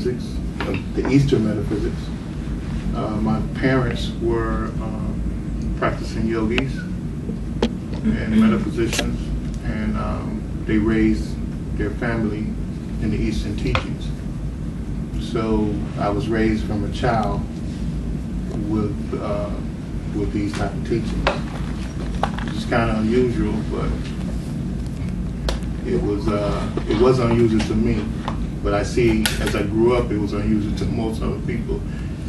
metaphysics, the Eastern metaphysics. My parents were practicing yogis and metaphysicians, and they raised their family in the Eastern teachings. So I was raised from a child with these type of teachings. It's kind of unusual, but it was unusual to me. But I see, as I grew up, it was unusual to most other people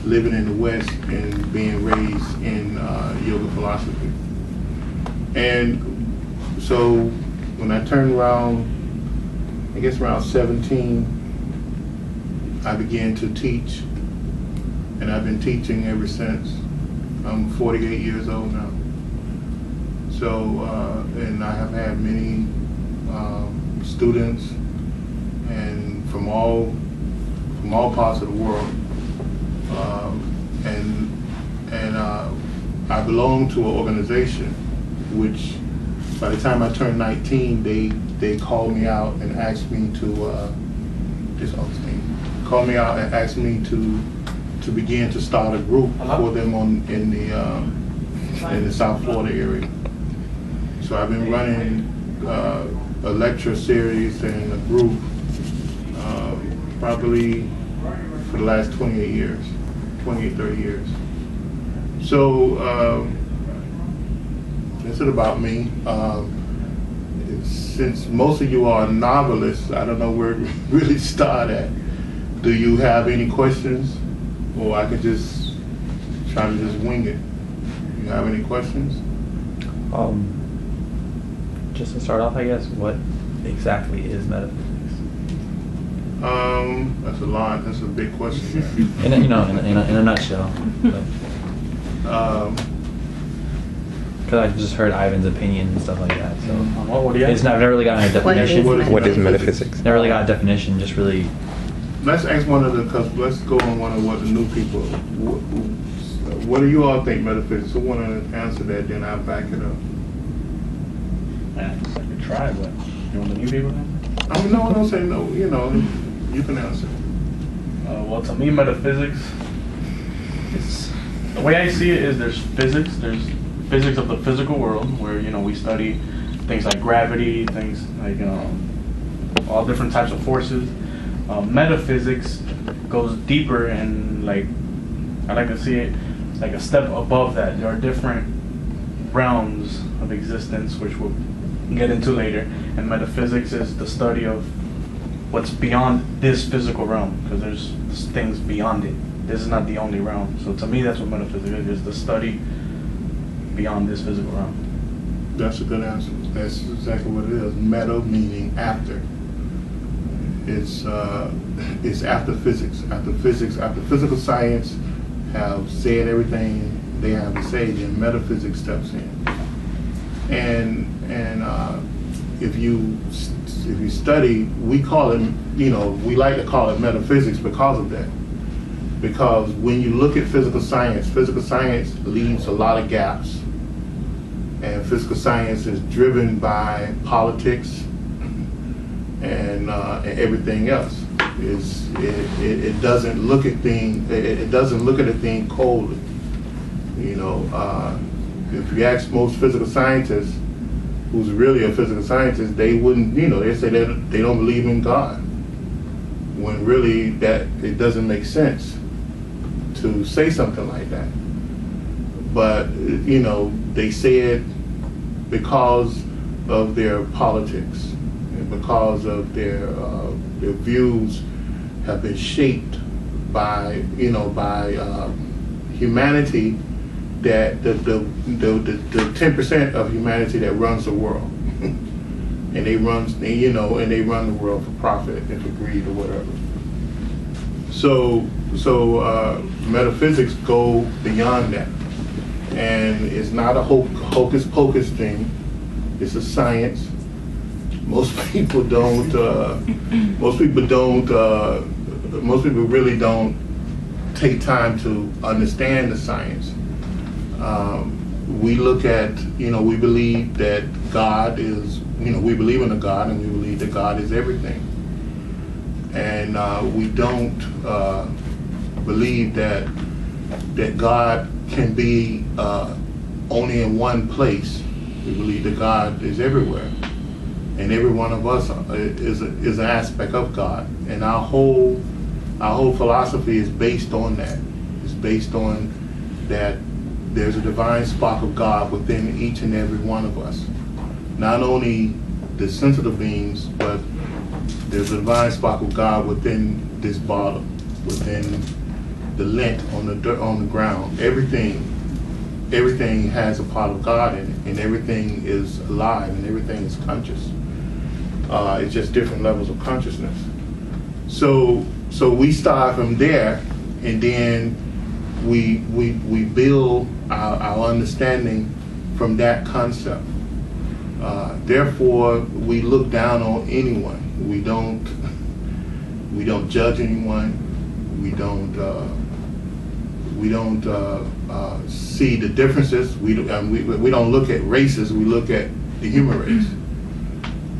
living in the West and being raised in yoga philosophy. And so when I turned around, I guess around 17, I began to teach, and I've been teaching ever since. I'm 48 years old now. So, and I have had many students, and from all parts of the world. And I belong to an organization which, by the time I turned 19, they called me out and asked me to to begin to start a group for them in the South Florida area. So I've been running a lecture series and a group probably for the last 28 years, 30 years. So that's it about me. Since most of you are novelists, I don't know where to really start at. Do you have any questions? Or I could just try to just wing it. Do you have any questions? Just to start off, I guess, what exactly is metaphysics? That's a lot. That's a big question. in a nutshell. Because I just heard Ivan's opinion and stuff like that. So what do you have? It's not really got a definition. What is metaphysics? Never really got a definition. Just really. Let's ask one of the. Let's go on one of what the new people. What do you all think metaphysics? Who want to answer that? Then I'll back it up. Man, I could try, but you want the new people then? No, don't say no. You know, you can answer. Well, to me, metaphysics is, the way I see it is there's physics of the physical world, where we study things like gravity, things like all different types of forces. Metaphysics goes deeper, and I like to see it like a step above that. There are different realms of existence, which we'll get into later, and metaphysics is the study of what's beyond this physical realm, because there's things beyond it. This is not the only realm. So to me, that's what metaphysics is the study beyond this physical realm. That's a good answer. That's exactly what it is. Meta meaning after. It's after physics. After physical science have said everything they have to say, then metaphysics steps in. And if you study, we call it, we like to call it metaphysics because of that. Because when you look at physical science leaves a lot of gaps. And physical science is driven by politics and everything else. It doesn't look at things. It doesn't look at a thing coldly. If you ask most physical scientists, who's really a physical scientist, they wouldn't. They say that they don't believe in God. When really that it doesn't make sense to say something like that. But they say it because of their politics and because of their views have been shaped by humanity, that the 10% of humanity that runs the world, and they run the world for profit and for greed or whatever. So metaphysics go beyond that. And it's not a hocus pocus thing. It's a science. Most people really don't take time to understand the science. We look at, we believe that God is, we believe in a God, and we believe that God is everything. and we don't believe that God can be only in one place. We believe that God is everywhere, and every one of us is an aspect of God, and our whole philosophy is based on that. It's based on that there's a divine spark of God within each and every one of us. Not only the sensitive beings, but there's a divine spark of God within this bottle, within the lint on the dirt, on the ground. Everything has a part of God in it, and everything is alive, and everything is conscious. It's just different levels of consciousness. So we start from there, and then we build our understanding from that concept. Therefore, we look down on anyone. We don't judge anyone. We don't see the differences. We don't look at races. We look at the human race.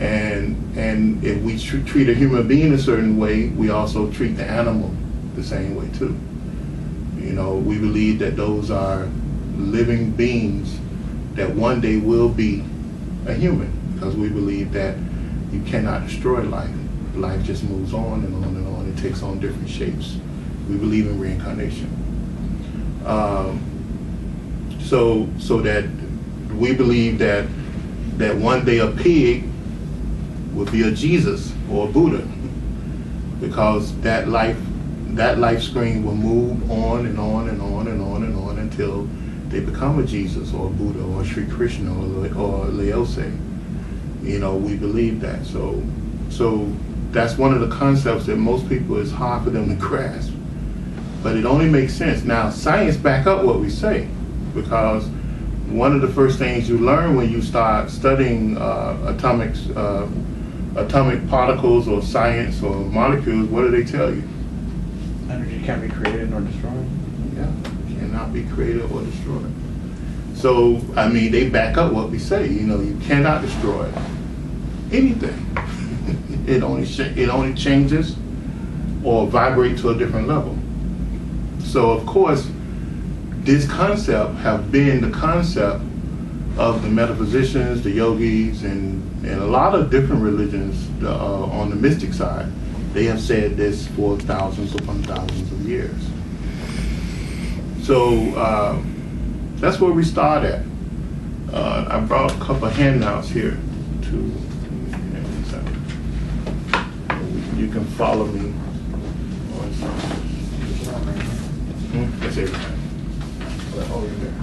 And if we treat a human being a certain way, we also treat the animal the same way too. You know, we believe that those are living beings that one day will be a human, because we believe that you cannot destroy life. Life just moves on and on and on. It takes on different shapes. We believe in reincarnation. So that we believe that one day a pig will be a Jesus or a Buddha, because that life stream will move on and on and on and on and on until they become a Jesus or a Buddha or a Sri Krishna or Laose. You know, we believe that. So that's one of the concepts that most people, is hard for them to grasp. But it only makes sense. Now, science back up what we say, because one of the first things you learn when you start studying atomic particles or science or molecules, what do they tell you? Energy can't be created nor destroyed. Yeah, cannot be created or destroyed. So, I mean, they back up what we say. You know, you cannot destroy anything. It only changes or vibrates to a different level. So, of course, this concept have been the concept of the metaphysicians, the yogis, and a lot of different religions on the mystic side. They have said this for thousands upon thousands of years. So that's where we start at. I brought a couple of handouts here to, you can follow me on something. That's everything. Oh, you're there.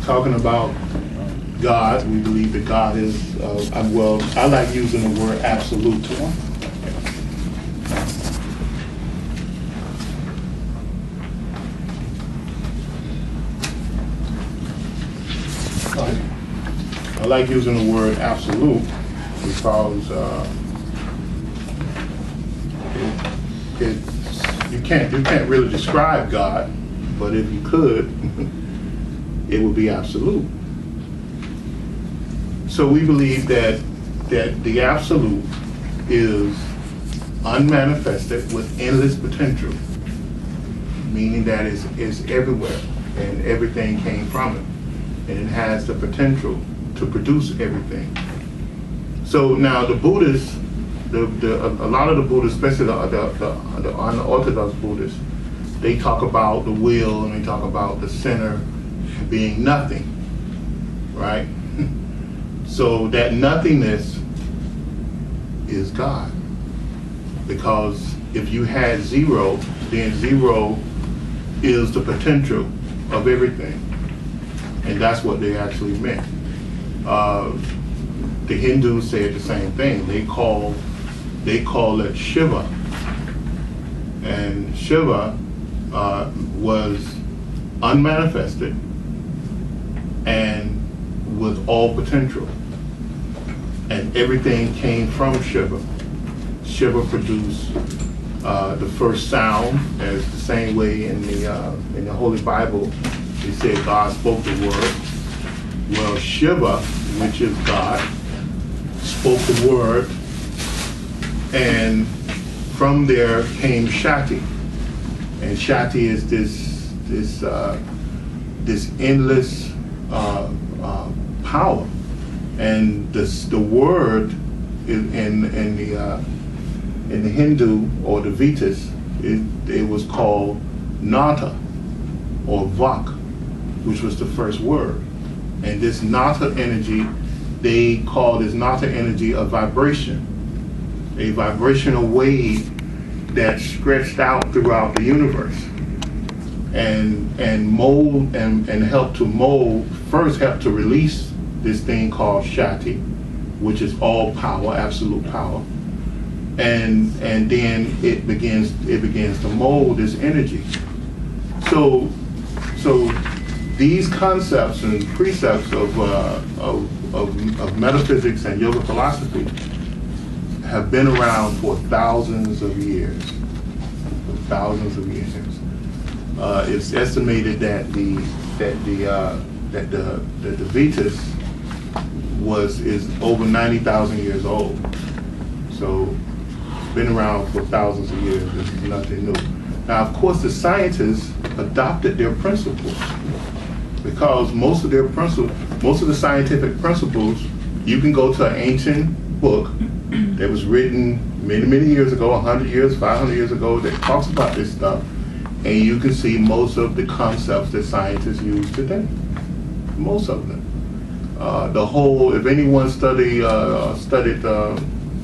Talking about God, we believe that God is, well, I like using the word absolute. I like using the word absolute because you can't really describe God, but if you could, it would be absolute. So we believe that the absolute is unmanifested with endless potential, meaning that it's everywhere and everything came from it, and it has the potential to produce everything. So now the Buddhists, a lot of the Buddhists, especially the unorthodox Buddhists, they talk about the will and they talk about the center being nothing, right? So that nothingness is God. Because if you had zero, then zero is the potential of everything. And that's what they actually meant. The Hindus said the same thing. They call it Shiva. And Shiva was unmanifested and with all potential. And everything came from Shiva. Shiva produced the first sound, as the same way in the Holy Bible, they said God spoke the word. Well, Shiva, which is God, spoke the word, and from there came Shakti, and Shakti is this endless power, and the word in the Hindu or the Vedas, it was called Nata or Vak, which was the first word. And this Nata energy, they call this Nata energy a vibration, a vibrational wave that stretched out throughout the universe and mold and help to mold, first help to release this thing called Shakti, which is all power, absolute power. And then it begins to mold this energy. So these concepts and precepts of metaphysics and yoga philosophy have been around for thousands of years. It's estimated that the Vedas is over 90,000 years old. So it's been around for thousands of years. This is nothing new. Now, of course, the scientists adopted their principles, because most of the scientific principles, you can go to an ancient book that was written many years ago, 100 years, 500 years ago, that talks about this stuff, and you can see most of the concepts that scientists use today. Most of them. If anyone studied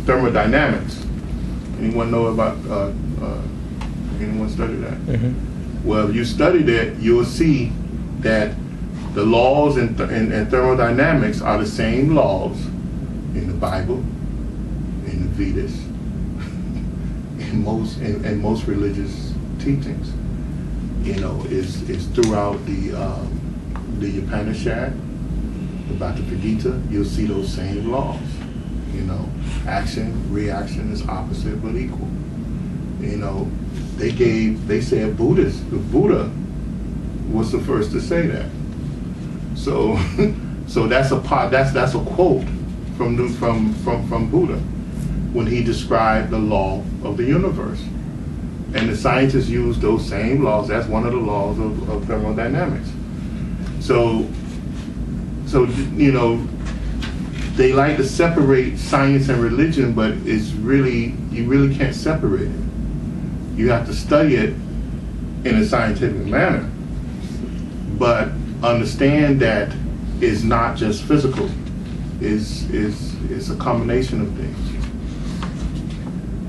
thermodynamics, anyone know about, anyone studied that? Mm-hmm. Well, if you studied it, you'll see that the laws in thermodynamics are the same laws in the Bible, in the Vedas, in most religious teachings. Is throughout the Upanishad, the Bhagavad Gita. You'll see those same laws. Action, reaction is opposite but equal. They said the Buddha was the first to say that. So that's a quote from Buddha when he described the law of the universe. And the scientists use those same laws. That's one of the laws of thermodynamics. So they like to separate science and religion, but you really can't separate it. You have to study it in a scientific manner, but understand that it's not just physical. It's a combination of things.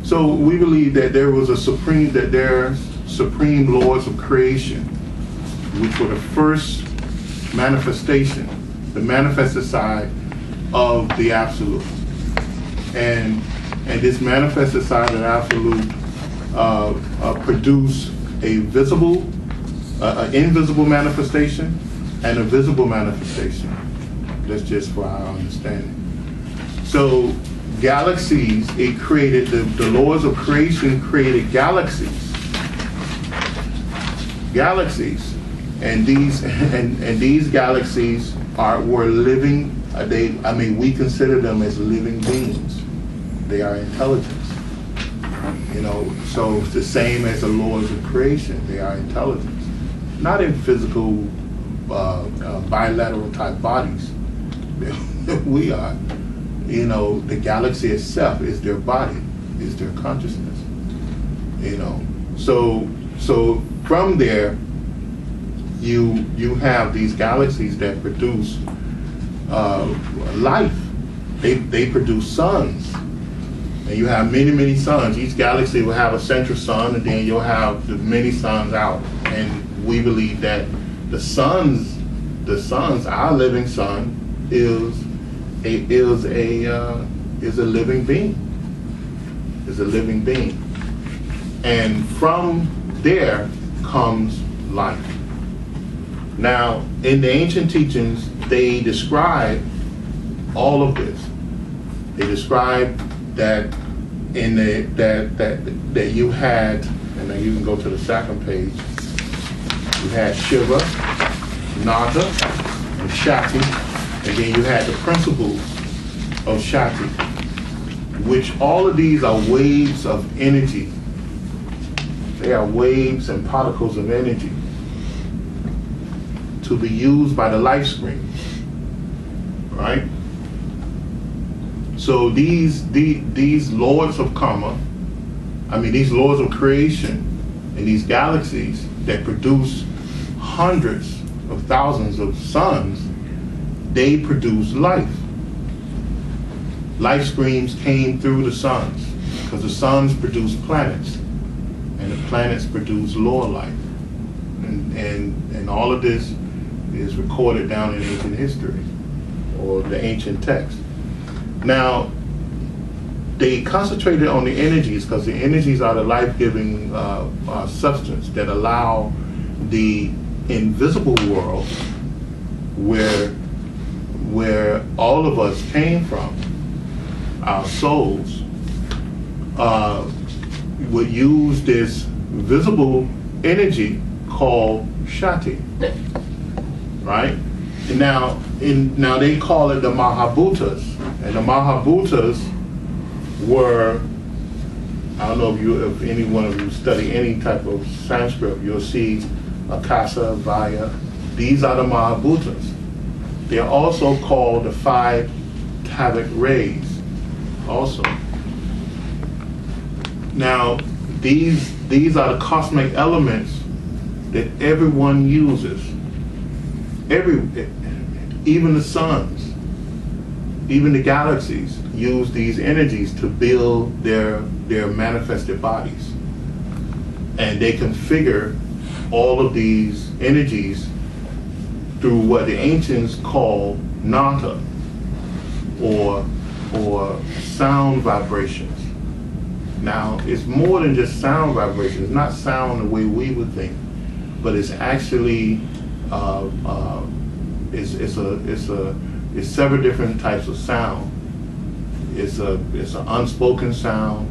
So we believe that there are supreme laws of creation, which were the first manifestation, the manifested side of the absolute. And this manifested side of the absolute produce a visible, invisible manifestation and a visible manifestation. That's just for our understanding. So galaxies, it created, the laws of creation created galaxies. And these galaxies were living, we consider them as living beings. They are intelligence. So it's the same as the laws of creation. They are intelligence. Not in physical, bilateral type bodies. We are. The galaxy itself is their body, is their consciousness. So from there, you have these galaxies that produce life. They produce suns. And you have many suns. Each galaxy will have a central sun, and then you'll have the many suns out. And we believe that the suns, our living sun, is a living being. Is a living being. And from there comes life. Now, in the ancient teachings, they describe all of this. They describe that in that you had, and then you can go to the second page. You had Shiva, Nada, and Shakti, and then you had the principles of Shakti, which all of these are waves of energy. They are waves and particles of energy to be used by the life stream, right? So these lords of karma, these lords of creation, and these galaxies that produce hundreds of thousands of suns, they produce life. Life streams came through the suns because the suns produce planets, and the planets produce lower life, and all of this is recorded down in ancient history or the ancient text. Now, they concentrated on the energies because the energies are the life-giving substance that allow the invisible world, where all of us came from, our souls, would use this visible energy called Shakti, right? And now they call it the Mahabhutas, and the Mahabhutas were, I don't know if any one of you study any type of Sanskrit, you'll see Akasa, Vaya. These are the Mahabhutas. They are also called the 5 Tavic rays also. Now, these are the cosmic elements that everyone uses. Even the suns, even the galaxies use these energies to build their manifested bodies. And they configure all of these energies through what the ancients call nata, or sound vibrations. Now, it's more than just sound vibrations. It's not sound the way we would think, but it's actually it's several different types of sound. It's an unspoken sound,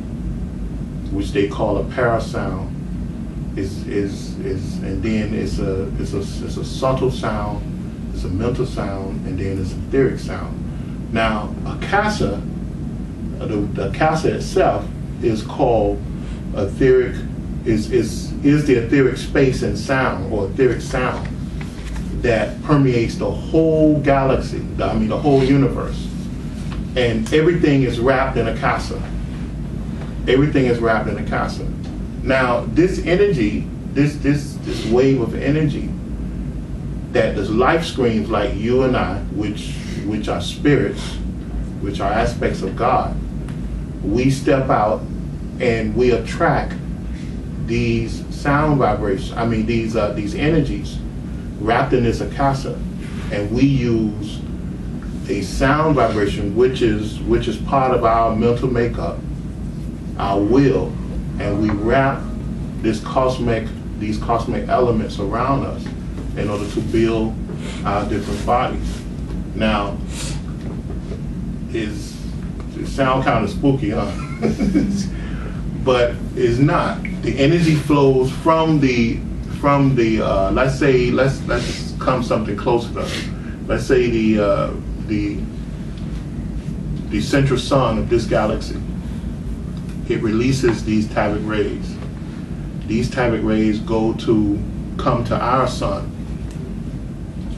which they call a parasound. And then it's a subtle sound, it's a mental sound, and then it's an etheric sound. Now, Akasa, the Akasa itself is called etheric, is the etheric space and sound, or etheric sound, that permeates the whole galaxy, the whole universe. And everything is wrapped in Akasa. Everything is wrapped in Akasa. Now, this energy, this wave of energy, that there's life streams like you and I, which are spirits, which are aspects of God, we step out and we attract these sound vibrations, these energies wrapped in this Akasa, and we use a sound vibration which is part of our mental makeup, our will, and we wrap these cosmic elements around us in order to build our different bodies. Now, it sounds kind of spooky, huh? But it's not. The energy flows from the let's come something closer to us. Let's say the central sun of this galaxy. It releases these Tavic rays. These Tavic rays come to our sun.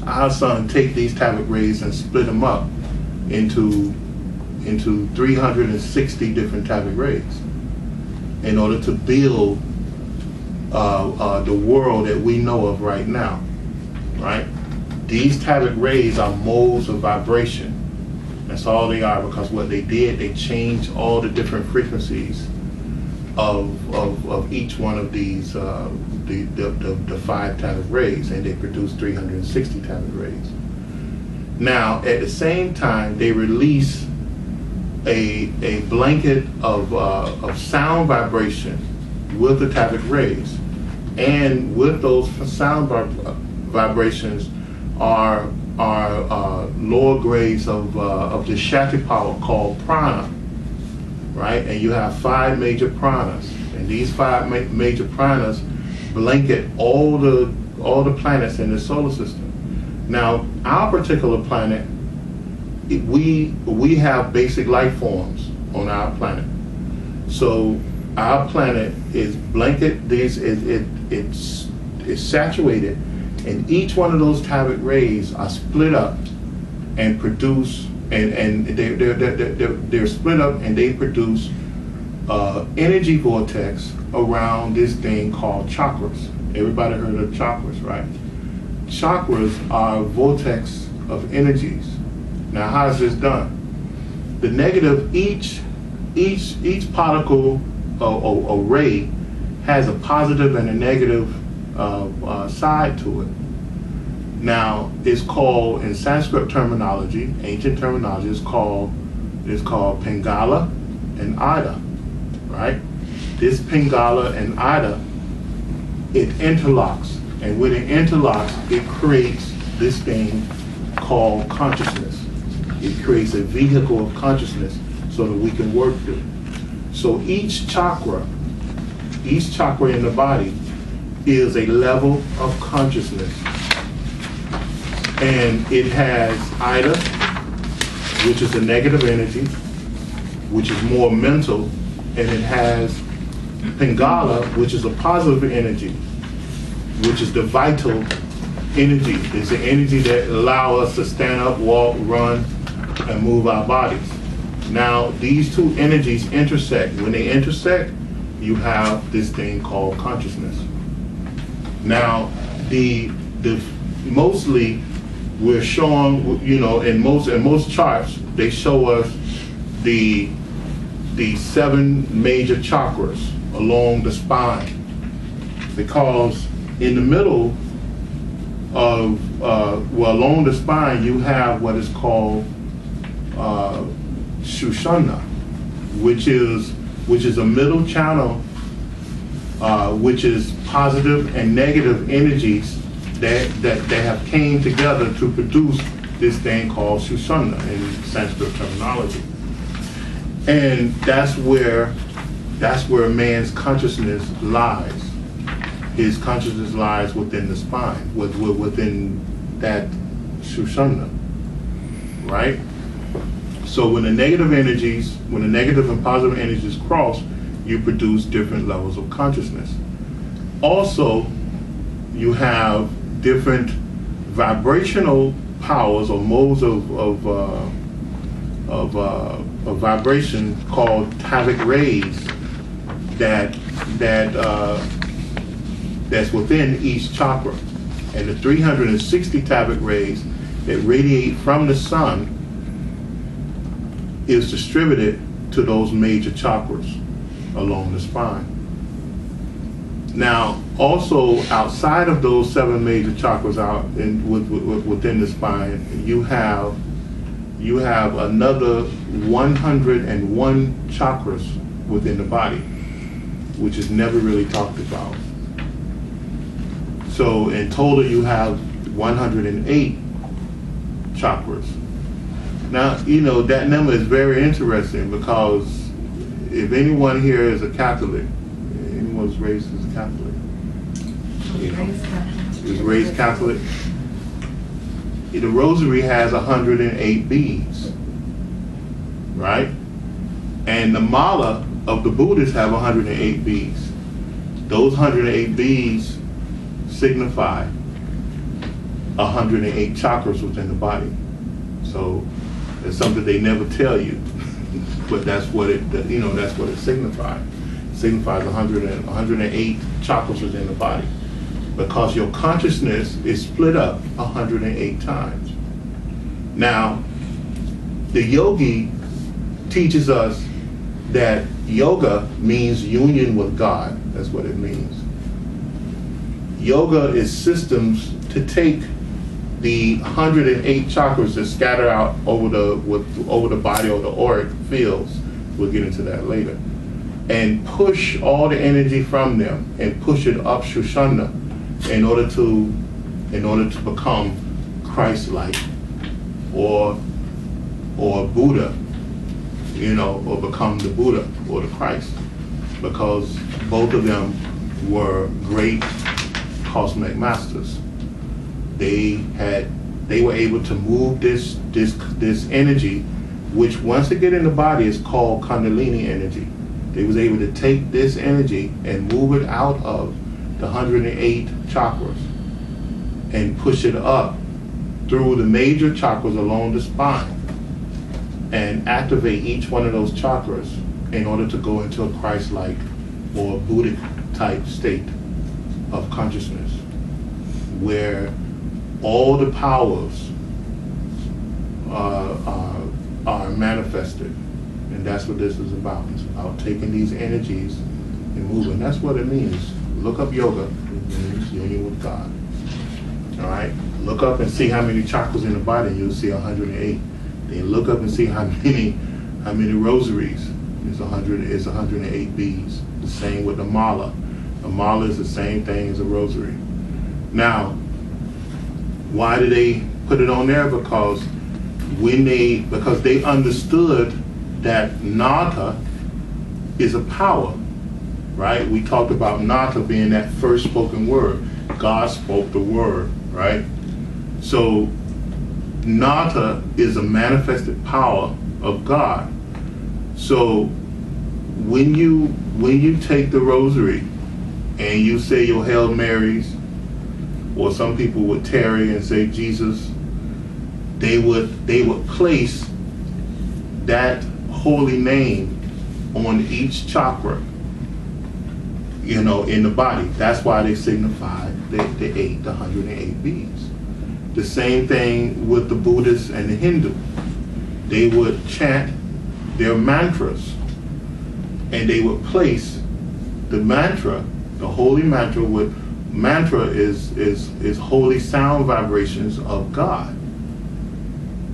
Our sun take these Tavic rays and split them up into 360 different Tavic rays in order to build the world that we know of right now, right? These Tavic rays are modes of vibration. That's all they are, because what they did, they changed all the different frequencies of each one of these, the 5 Tavic rays, and they produce 360 Tavic rays. Now, at the same time, they release a blanket of sound vibration with the Tavic rays, and with those sound vibrations are lower grades of the Shakti power called prana, right? And you have 5 major pranas, and these 5 major pranas blanket all the planets in the solar system. Now, our particular planet, we have basic life forms on our planet. So our planet is blanket. It's saturated, and each one of those tablet rays are split up and produce, and they're split up and they produce energy vortex around this thing called chakras. Everybody heard of chakras, right? Chakras are vortex of energies. Now, how is this done? The negative, each particle or ray has a positive and a negative side to it. Now, it's called, in Sanskrit terminology, ancient terminology, it's called Pingala and Ida, right? This Pingala and Ida, it interlocks, and when it interlocks, it creates this thing called consciousness. It creates a vehicle of consciousness so that we can work through. So each chakra in the body is a level of consciousness. And it has Ida, which is a negative energy, which is more mental, and it has Pingala, which is a positive energy, which is the vital energy. It's the energy that allows us to stand up, walk, run, and move our bodies. Now, these two energies intersect. When they intersect, you have this thing called consciousness. Now, mostly we're showing, in most charts, they show us the 7 major chakras along the spine, because in the middle of along the spine you have what is called Shushana, which is a middle channel, which is positive and negative energies that have came together to produce this thing called Shushana in Sanskrit terminology. And that's where man's consciousness lies. His consciousness lies within the spine, within that Shushana, right? So when the negative and positive energies cross, you produce different levels of consciousness. Also, you have different vibrational powers or modes of vibration called tavic rays that's within each chakra. And the 360 tavic rays that radiate from the sun is distributed to those major chakras along the spine. Now, also outside of those 7 major chakras within the spine, you have another 101 chakras within the body, which is never really talked about. So in total, you have 108 chakras. Now, that number is very interesting, because if anyone here is a Catholic, anyone's raised as a Catholic, is raised Catholic, the rosary has 108 beads, right? And the mala of the Buddhists have 108 beads. Those 108 beads signify 108 chakras within the body. So it's something they never tell you, but that's what it signifies. It signifies 108 chakras within the body, because your consciousness is split up 108 times. Now, the yogi teaches us that yoga means union with God. That's what it means. Yoga is systems to take the 108 chakras that scatter out over the body or the auric fields, we'll get into that later, and push all the energy from them and push it up Shushana in order to become Christ-like or Buddha, or become the Buddha or the Christ, because both of them were great cosmic masters. They were able to move this energy, which once it get in the body is called Kundalini energy. They was able to take this energy and move it out of the 108 chakras and push it up through the major chakras along the spine and activate each one of those chakras in order to go into a Christ-like or Buddhic type state of consciousness, where all the powers are manifested. And that's what this is about. It's about taking these energies and moving. That's what it means. Look up yoga. It means union with God. All right? Look up and see how many chakras in the body. You'll see 108. Then look up and see how many rosaries. It's 108 beads. The same with the mala. A mala is the same thing as a rosary. Now, why do they put it on there? Because they understood that Nata is a power, right? We talked about Nata being that first spoken word. God spoke the word, right? So Nata is a manifested power of God. So when you take the rosary and you say your Hail Marys, or some people would tarry and say Jesus, they would place that holy name on each chakra, in the body. That's why they signify the 108 beads. The same thing with the Buddhists and the Hindu. They would chant their mantras, and they would place the mantra, the holy mantra. Mantra is holy sound vibrations of God,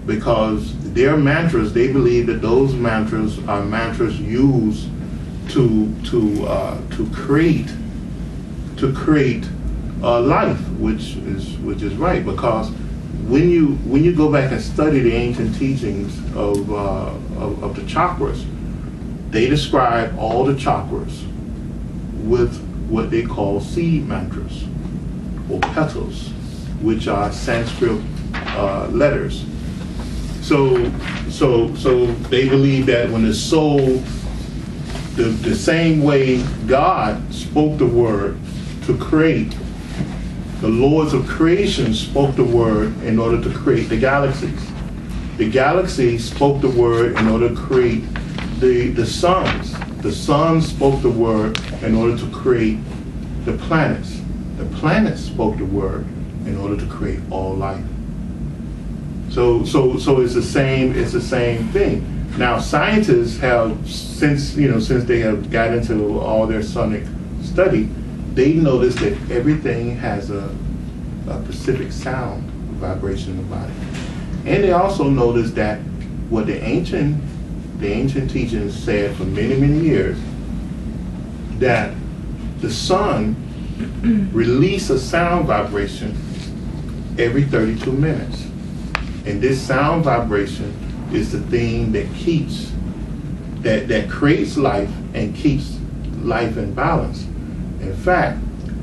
because their mantras, they believe that those mantras are mantras used to create life, which is right. Because when you go back and study the ancient teachings of the chakras, they describe all the chakras with what they call seed mantras or petals, which are Sanskrit letters. So they believe that when the soul, the same way God spoke the word to create, the lords of creation spoke the word in order to create the galaxies. The galaxies spoke the word in order to create the suns. The suns spoke the word in order to create the planets. The planets spoke the word in order to create all life. So it's the same thing. Now scientists have, since they have got into all their sonic study, they noticed that everything has a specific sound vibration in the body. And they also noticed that what the ancient teachings said for many, many years, that the sun releases a sound vibration every 32 minutes. And this sound vibration is the thing that creates life and keeps life in balance. In fact,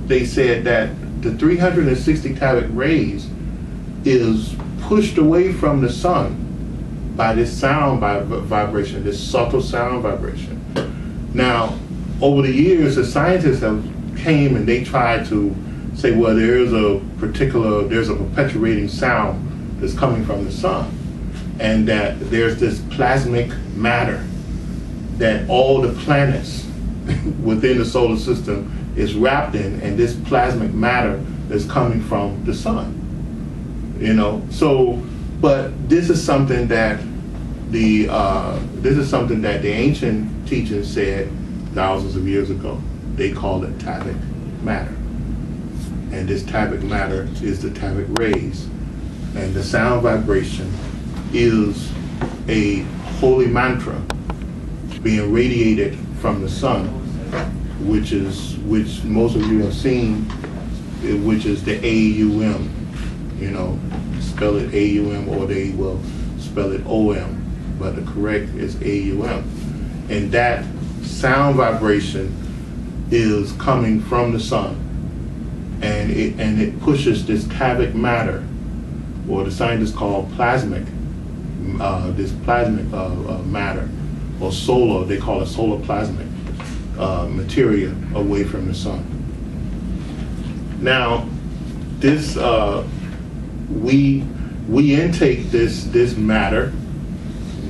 they said that the 360 carat rays is pushed away from the sun by this sound vibration, this subtle sound vibration. Now, over the years, the scientists have came and they tried to say, well, there's a perpetuating sound that's coming from the sun, and that there's this plasmic matter that all the planets within the solar system is wrapped in, and this plasmic matter is coming from the sun. So, but this is something that the ancient teachers said thousands of years ago. They called it tabic matter, and this tabic matter is the tabic rays, and the sound vibration is a holy mantra being radiated from the sun, which most of you have seen, which is the AUM. Spell it AUM, or they will spell it OM. but the correct is AUM. And that sound vibration is coming from the sun, and it pushes this tavic matter, or the scientists call plasmic, matter, or solar, they call it solar plasmic materia, away from the sun. Now, this we intake this matter.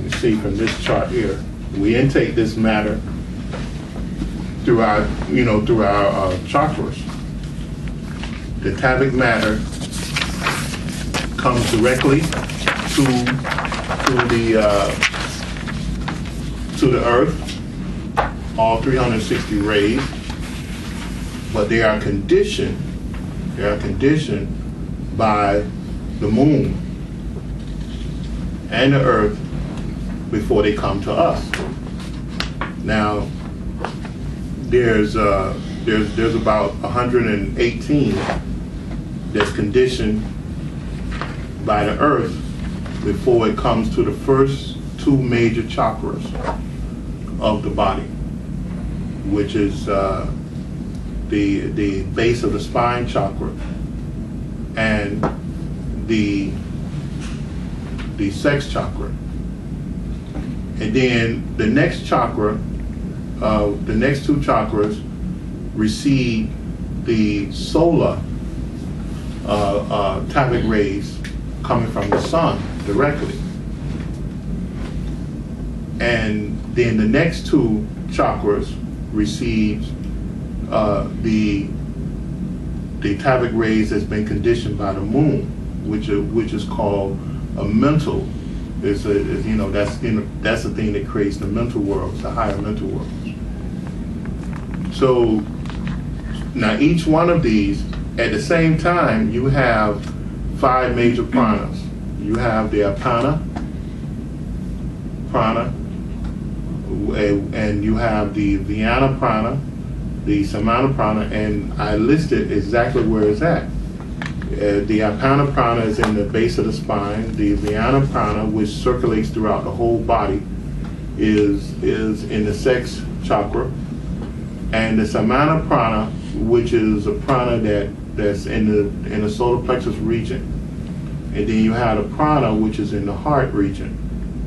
You see from this chart here, we intake this matter through our chakras. The tavic matter comes directly to the earth, all 360 rays, but they are conditioned by the moon and the earth before they come to us. Now, there's about 118 that's conditioned by the earth before it comes to the first two major chakras of the body, which is the base of the spine chakra and the sex chakra. And then the next chakra, the next two chakras receive the solar tavic rays coming from the sun directly. And then the next two chakras receive the tavic rays that's been conditioned by the moon, which is called a mental. That's the thing that creates the mental worlds, the higher mental worlds. So now each one of these, at the same time, you have 5 major pranas. You have the apana prana, and you have the Vyana prana, the Samana prana, and I listed exactly where it's at. The apana prana is in the base of the spine. The Vyana prana, which circulates throughout the whole body, is in the sex chakra. And the Samana prana, which is a prana that's in the solar plexus region. And then you have the prana, which is in the heart region.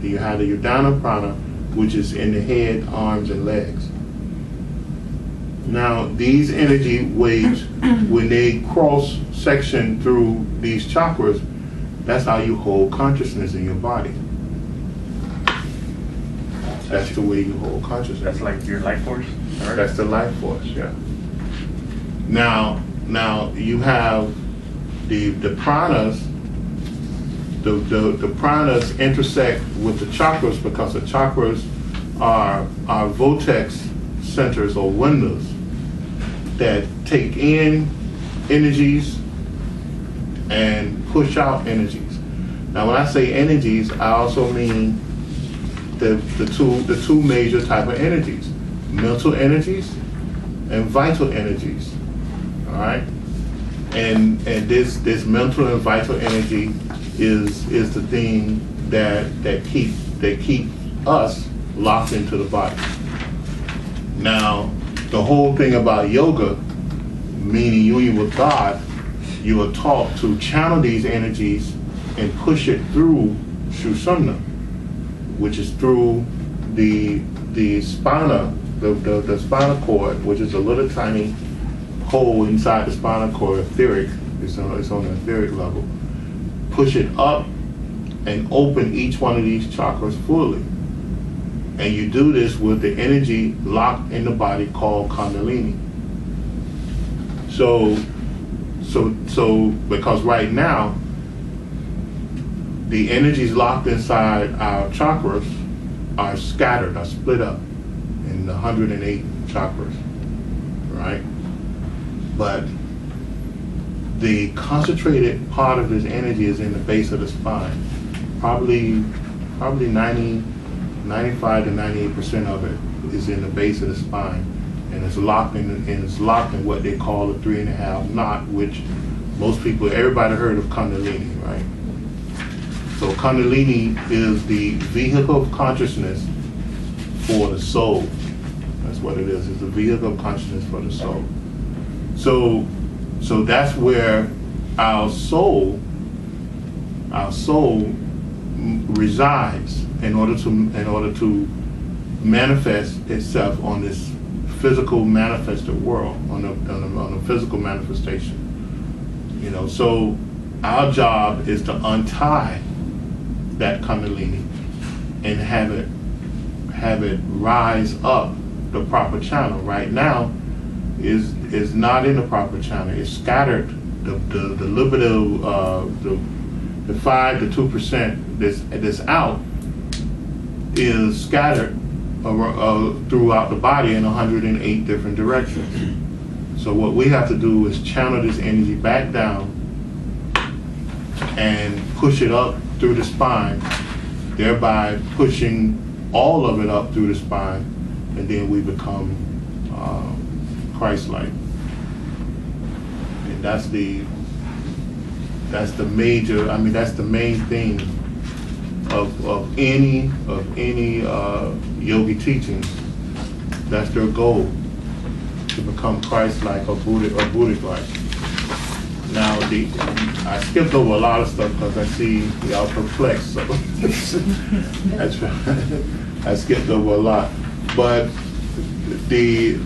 Then you have the Udana prana, which is in the head, arms, and legs. Now, these energy waves, when they cross section through these chakras, that's how you hold consciousness in your body. That's the way you hold consciousness. That's like your life force? Right? That's the life force, yeah. Now you have the pranas. The pranas intersect with the chakras because the chakras are vortex centers or windows that take in energies and push out energies. Now, when I say energies, I also mean the two major type of energies: mental energies and vital energies. All right, and this mental and vital energy is the thing that keep us locked into the body. Now, the whole thing about yoga, meaning union with God, you are taught to channel these energies and push it through Sushumna, which is through the spina, the spinal cord, which is a little tiny hole inside the spinal cord, etheric. It's on the etheric level. Push it up and open each one of these chakras fully. And you do this with the energy locked in the body called Kundalini. So because right now, the energies locked inside our chakras are scattered, are split up in 108 chakras, right? But the concentrated part of this energy is in the base of the spine. Probably 95 to 98% of it is in the base of the spine, and it's locked in what they call a 3.5 knot, which most people, everybody heard of Kundalini, right? So Kundalini is the vehicle of consciousness for the soul. That's what it is. It's the vehicle of consciousness for the soul. So that's where our soul resides in order to manifest itself on this physical manifested world, on a physical manifestation. You know, so our job is to untie that Kundalini and have it rise up the proper channel. Right now is not in the proper channel. It's scattered. The little bit of the 5 to 2% that's out is scattered throughout the body in 108 different directions. So what we have to do is channel this energy back down and push it up through the spine, thereby pushing all of it up through the spine, and then we become Christ-like. And that's the major. I mean, that's the main thing of any yogi teachings. That's their goal, to become Christ-like or Buddhic-like. Now, I skipped over a lot of stuff because I see y'all perplexed, so that's right. I skipped over a lot. But this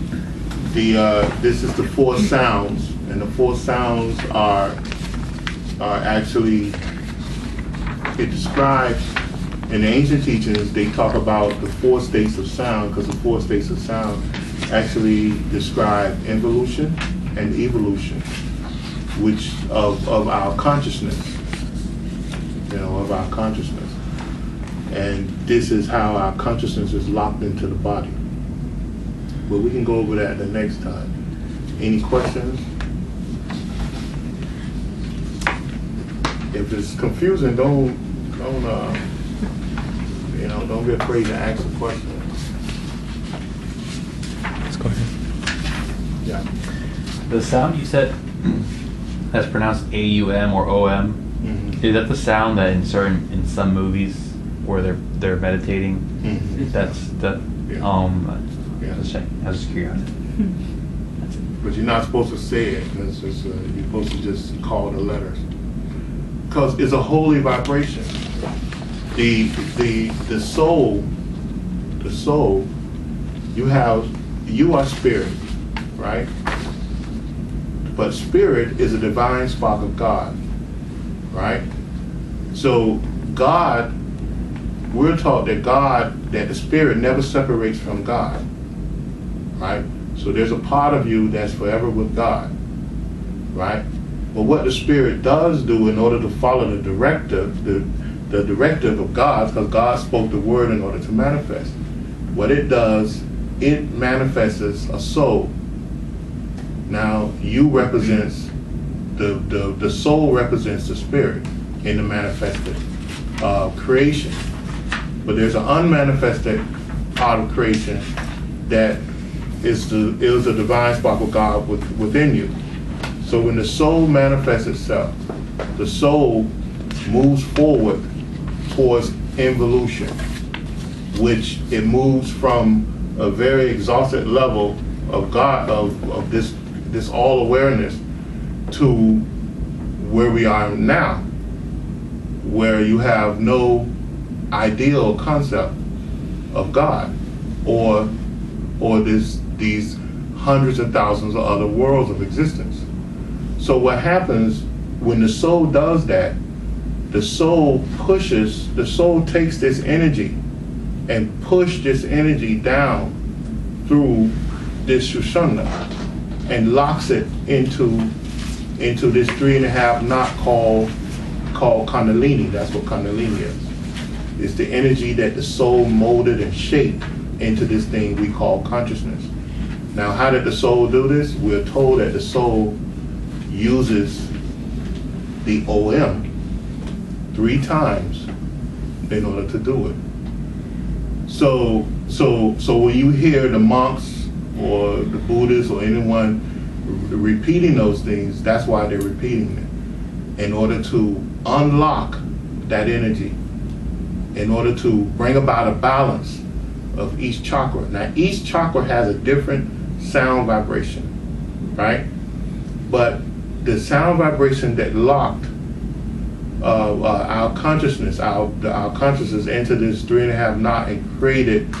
is the 4 sounds, and the 4 sounds are actually, it describes, in the ancient teachings, they talk about the 4 states of sound, because the 4 states of sound actually describe involution and evolution, which of our consciousness, of our consciousness. And this is how our consciousness is locked into the body. But we can go over that the next time. Any questions? If it's confusing, don't be afraid to ask a question. Let's go ahead. Yeah. The sound you said that's pronounced AUM or OM. Mm-hmm. Is that the sound that in some movies where they're meditating? Mm-hmm. That's the Yeah. Just checking. I was just curious. That's it. But you're not supposed to say it. It's just, you're supposed to just call the letters, because it's a holy vibration. The soul, you are spirit, right? But spirit is a divine spark of God, right? So God, we're taught that the spirit never separates from God, right? So there's a part of you that's forever with God, right? But what the spirit does do in order to follow the directive of God, because God spoke the word in order to manifest, what it does, it manifests a soul. Now, you represents, the soul represents the spirit in the manifested creation. But there's an unmanifested part of creation that is the divine spark of God within you. So when the soul manifests itself, the soul moves forward towards involution, which it moves from a very exalted level of God, of this all awareness, to where we are now, where you have no ideal concept of God, or these hundreds of thousands of other worlds of existence. So what happens when the soul does that, the soul takes this energy and push this energy down through this Sushumna and locks it into this 3.5 knot called Kundalini. That's what Kundalini is. It's the energy that the soul molded and shaped into this thing we call consciousness. Now, how did the soul do this? We're told that the soul uses the OM 3 times in order to do it. So when you hear the monks or the Buddhists or anyone repeating those things, that's why they're repeating it, in order to unlock that energy in order to bring about a balance of each chakra. Now, each chakra has a different sound vibration, right? But the sound vibration that locked our consciousness into this 3.5 knot and created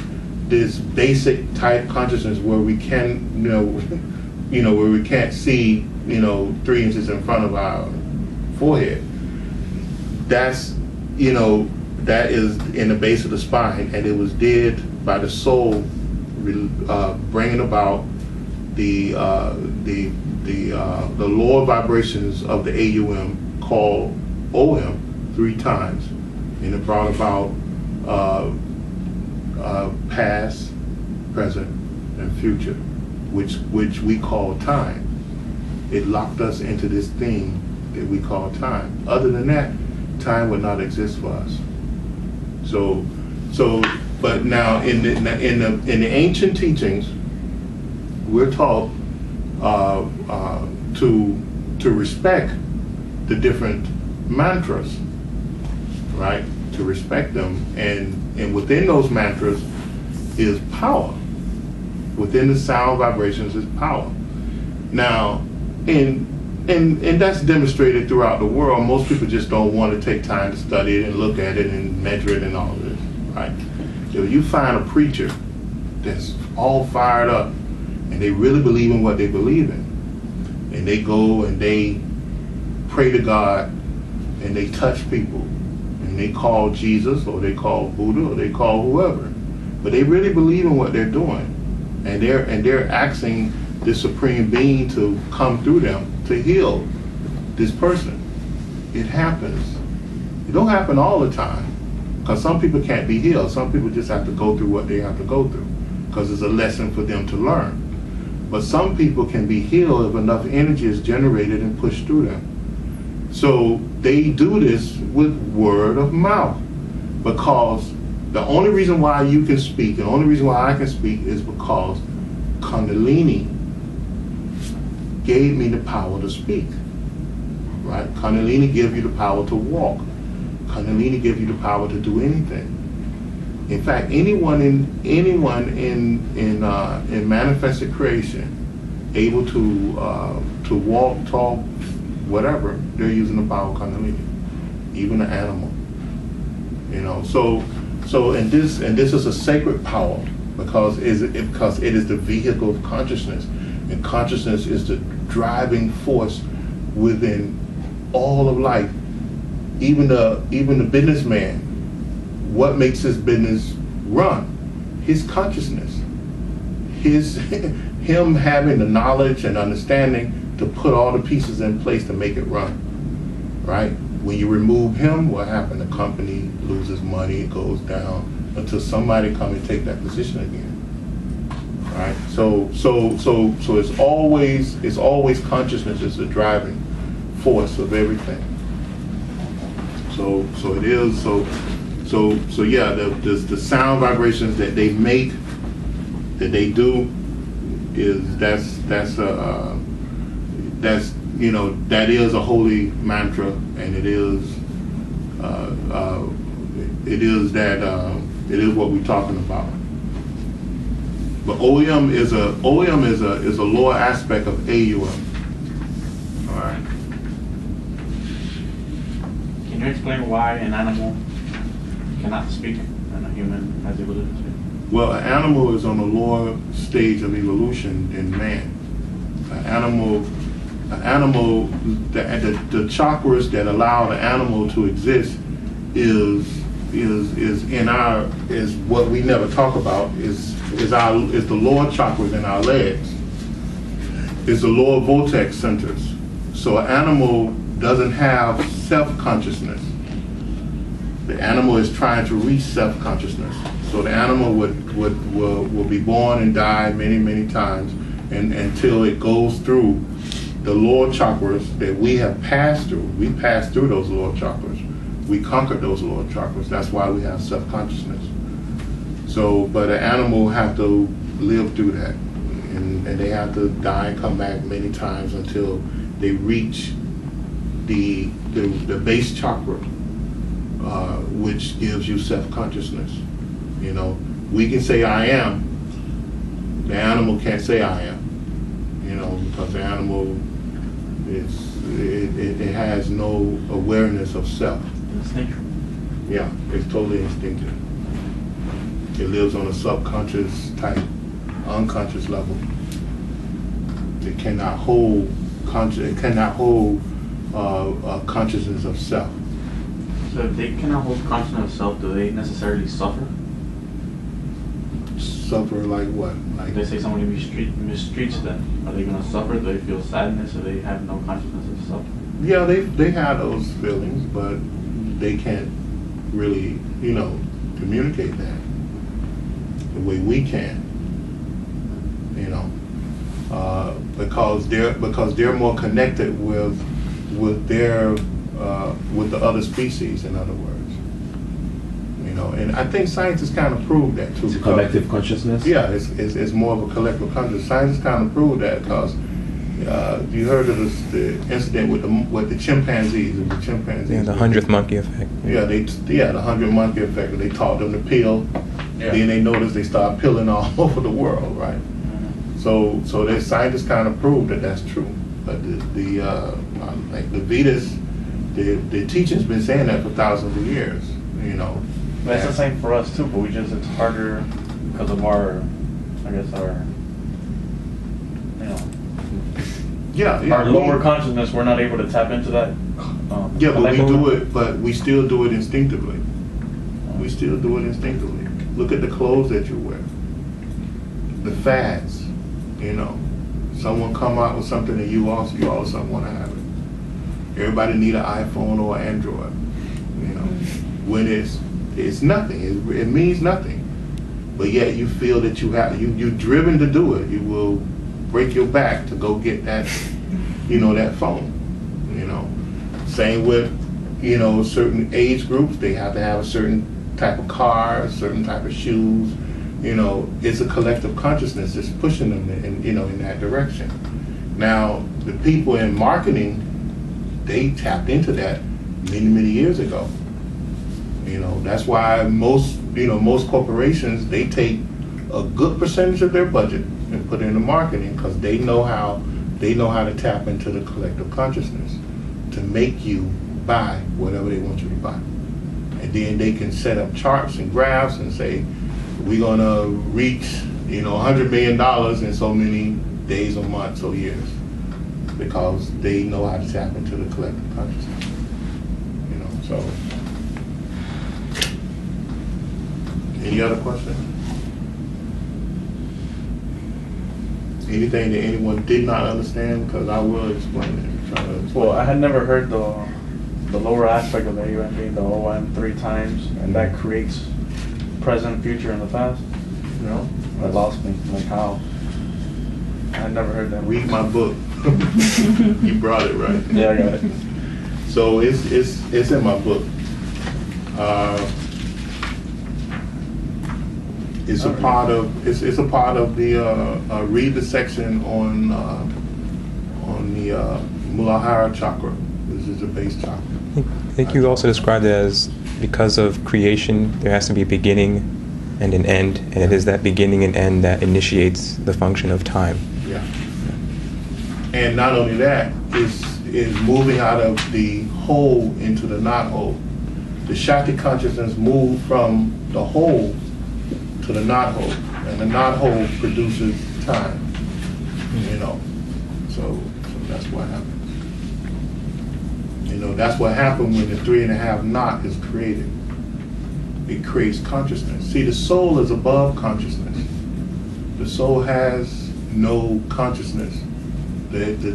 this basic type consciousness where we can, where we can't see, 3 inches in front of our forehead. That's, that is in the base of the spine, and it was did by the soul, bringing about the lower vibrations of the AUM called OM 3 times, and it brought about past, present, and future, which we call time. It locked us into this thing that we call time. Other than that, time would not exist for us. But now in the ancient teachings, we're taught to respect the different mantras, right? To respect them, and within those mantras is power. Within the sound vibrations is power. Now, and that's demonstrated throughout the world. Most people just don't want to take time to study it and look at it and measure it and all of this, right? If you find a preacher that's all fired up and they really believe in what they believe in, and they go and they pray to God and they touch people and they call Jesus or they call Buddha or they call whoever, but they really believe in what they're doing, and they're asking the Supreme Being to come through them to heal this person. It happens. It don't happen all the time, because some people can't be healed. Some people just have to go through what they have to go through, because it's a lesson for them to learn. But some people can be healed if enough energy is generated and pushed through them. So they do this with word of mouth, because the only reason why you can speak, and the only reason why I can speak, is because Kundalini gave me the power to speak, right? Kundalini gives you the power to walk. Kundalini gives you the power to do anything. In fact, anyone in manifested creation able to walk, talk, whatever, they're using the power of Kundalini. Even an animal, So and this is a sacred power, because it is the vehicle of consciousness. And consciousness is the driving force within all of life. Even the businessman, what makes his business run? His consciousness. Him having the knowledge and understanding to put all the pieces in place to make it run. Right? When you remove him, what happens? The company loses money, it goes down until somebody come and take that position again. Right. So it's always consciousness is the driving force of everything. So it is. So yeah, the sound vibrations that they make, that they do, is that is a holy mantra, and it is what we're talking about. But OEM is a lower aspect of AUM. All right. Can you explain why an animal cannot speak and a human has the ability to speak? Well, an animal is on a lower stage of evolution than man. An animal, the chakras that allow the animal to exist is what we never talk about, is the lower chakras in our legs. It's the lower vortex centers. So an animal doesn't have self-consciousness. The animal is trying to reach self-consciousness. So the animal will be born and die many times, and until it goes through the lower chakras that we have passed through. We passed through those lower chakras. We conquered those lower chakras. That's why we have self-consciousness. So, but an animal have to live through that, and they have to die and come back many times until they reach the base chakra, which gives you self-consciousness. You know, we can say I am. The animal can't say I am. You know, because the animal it has no awareness of self. Instinctual. Yeah, it's totally instinctive. It lives on a subconscious type, unconscious level. It cannot hold consciousness of self. So if they cannot hold consciousness of self, do they necessarily suffer? Suffer like what? Like If they say somebody mistreats them, are they going to suffer? Do they feel sadness, or they have no consciousness of self? yeah, they have those feelings, but they can't really, you know, communicate that the way we can. You know, because they're more connected with the other species. In other words, you know, and I think science has kind of proved that too. It's a collective consciousness? Yeah, it's more of a collective consciousness. Science has kind of proved that because you heard of the incident with the chimpanzees and the chimpanzees. Yeah, the 100th monkey effect. Yeah, the 100 monkey effect. They taught them to peel. Yeah. Then they noticed they started peeling all over the world, right? So the scientists kind of proved that that's true. But like the Vedas, the teaching's been saying that for thousands of years. You know. But it's the same for us too, but it's harder because of our, you know, Yeah. our lower consciousness. We're not able to tap into that. Yeah, but we collective- do it. But we still do it instinctively. We still do it instinctively. Look at the clothes that you wear. The fads. You know, someone come out with something that you all of a sudden want to have it. Everybody need an iPhone or an Android. You know, when it's nothing. It means nothing. But yet you feel that you're driven to do it. You will break your back to go get that, you know, that phone. You know, same with, you know, certain age groups. They have to have a certain type of car, a certain type of shoes. You know, it's a collective consciousness that's pushing them in that direction. Now, the people in marketing, they tapped into that many years ago. You know, that's why most corporations, they take a good percentage of their budget and put it into marketing because they know how to tap into the collective consciousness to make you buy whatever they want you to buy. And then they can set up charts and graphs and say, we're gonna reach, you know, $100 million in so many days or months or years, because they know how to tap into the collective consciousness. You know, so. Any other questions? Anything that anyone did not understand? Because I will explain it. Try to explain. Well, I had never heard the lower aspect of the AUM being the OM 3 times, and that creates present, future, and the past. You know, That lost me. Like how? I had never heard that. read my book. You brought it, right? Yeah, I got it. So it's in my book. It's a part of the read the section on the Muladhara chakra. This is the base chakra. I think you also described it as, because of creation, there has to be a beginning and an end, and it is that beginning and end that initiates the function of time. Yeah. And not only that, is moving out of the whole into the not whole. The Shakti consciousness moved from the whole to the not whole, and the not whole produces time. You know, so that's what happens. You know, that's what happened when the 3.5 knot is created. It creates consciousness. See, the soul is above consciousness. The soul has no consciousness. The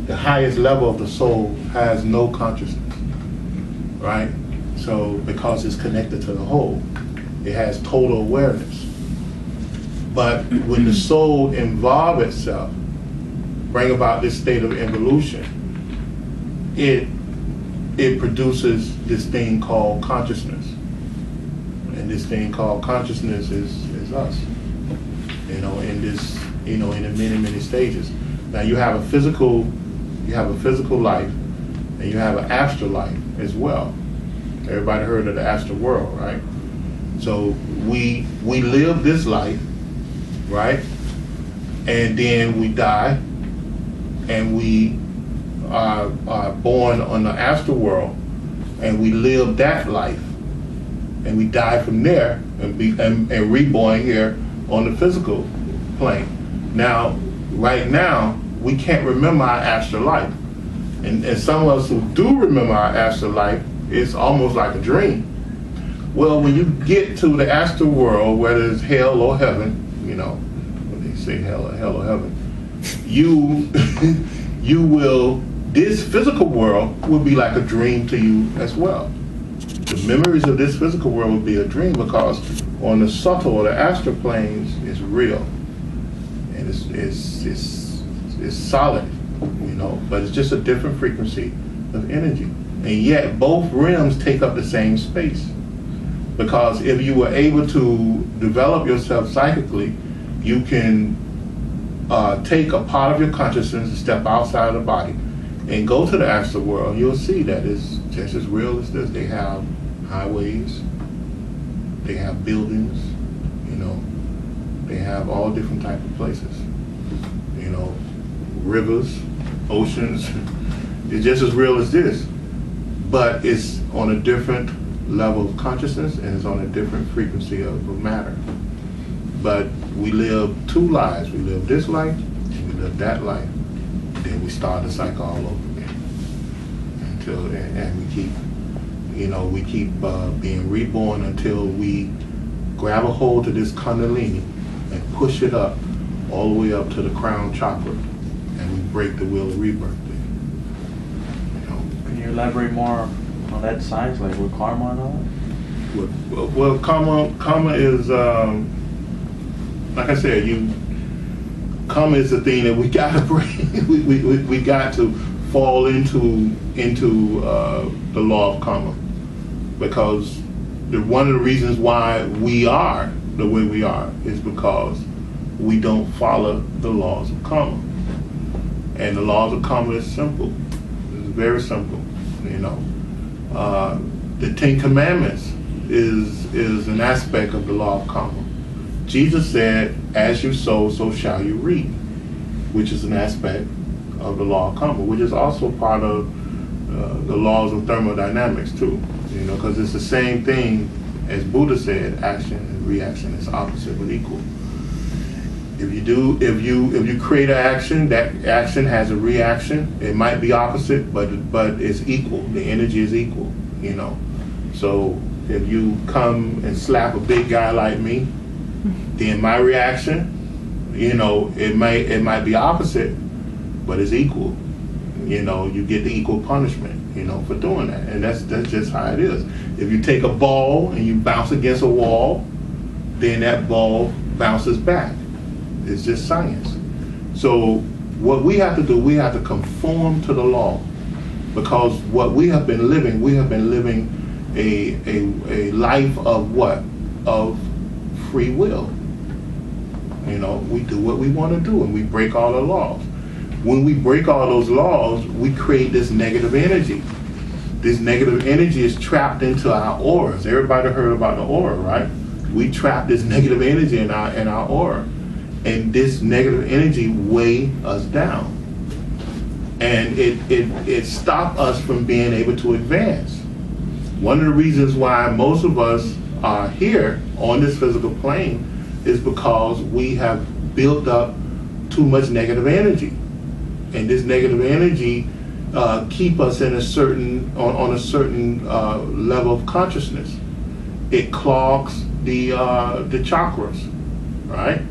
highest level of the soul has no consciousness, right? So because it's connected to the whole, it has total awareness. But when the soul involves itself, bring about this state of evolution, it produces this thing called consciousness. And this thing called consciousness is us. You know, in this, you know, in the many stages. Now you have a physical life, and and you have an afterlife as well. Everybody heard of the astral world, right? So we live this life, right? And then we die, and we are born on the astral world, and we live that life, and we die from there, and reborn here on the physical plane. Now, right now, we can't remember our astral life, and some of us who do remember our astral life, it's almost like a dream. Well, when you get to the astral world, whether it's hell or heaven, you know, when they say hell or heaven, you will, this physical world will be like a dream to you as well. The memories of this physical world will be a dream, because on the subtle or the astral planes, it's real, and it's solid, you know, but it's just a different frequency of energy. And yet both realms take up the same space, because if you were able to develop yourself psychically, you can take a part of your consciousness and step outside of the body and go to the astral world. You'll see that it's just as real as this. They have highways, they have buildings, you know, they have all different types of places, you know, rivers, oceans. It's just as real as this, but it's on a different level of consciousness, and it's on a different frequency of matter. But we live two lives. We live this life, and we live that life. Then we start the cycle all over again. And we keep, you know, being reborn until we grab a hold of this kundalini and push it up all the way up to the crown chakra, and we break the wheel of rebirth. You know. Can you elaborate more on that science, like with karma and all that? Well, karma is, like I said, karma is the thing that we gotta bring. we got to fall into the law of karma, because one of the reasons why we are the way we are is because we don't follow the laws of karma. And the laws of karma is simple. It's very simple, you know. The Ten Commandments is an aspect of the law of karma. Jesus said, as you sow, so shall you reap, which is an aspect of the law of karma, which is also part of the laws of thermodynamics too, you know, because it's the same thing as Buddha said, action and reaction is opposite but equal. If you create an action, that action has a reaction. It might be opposite, but it's equal. The energy is equal, you know. So if you come and slap a big guy like me, then my reaction, you know, it might be opposite, but it's equal. You know, you get the equal punishment, you know, for doing that. And that's just how it is. If you take a ball and you bounce against a wall, then that ball bounces back. It's just science. So what we have to do, we have to conform to the law, because what we have been living a life of what? Of free will. You know, we do what we want to do, and we break all the laws. When we break all those laws, we create this negative energy. This negative energy is trapped into our auras. Everybody heard about the aura, right? We trap this negative energy in our aura. And this negative energy weigh us down. And it stopped us from being able to advance. One of the reasons why most of us are here on this physical plane is because we have built up too much negative energy. And this negative energy keep us in on a certain level of consciousness. It clogs the chakras, right?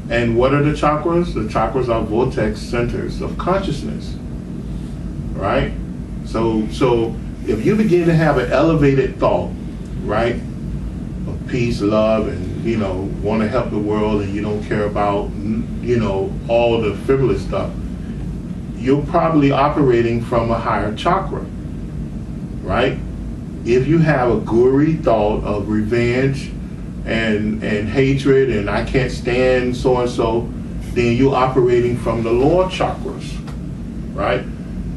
And what are the chakras? The chakras are vortex centers of consciousness, right? So if you begin to have an elevated thought, right, of peace, love, and, you know, want to help the world, and you don't care about, you know, all the frivolous stuff, you're probably operating from a higher chakra, right? If you have a gory thought of revenge and hatred, and I can't stand so and so, then you're operating from the lower chakras, right?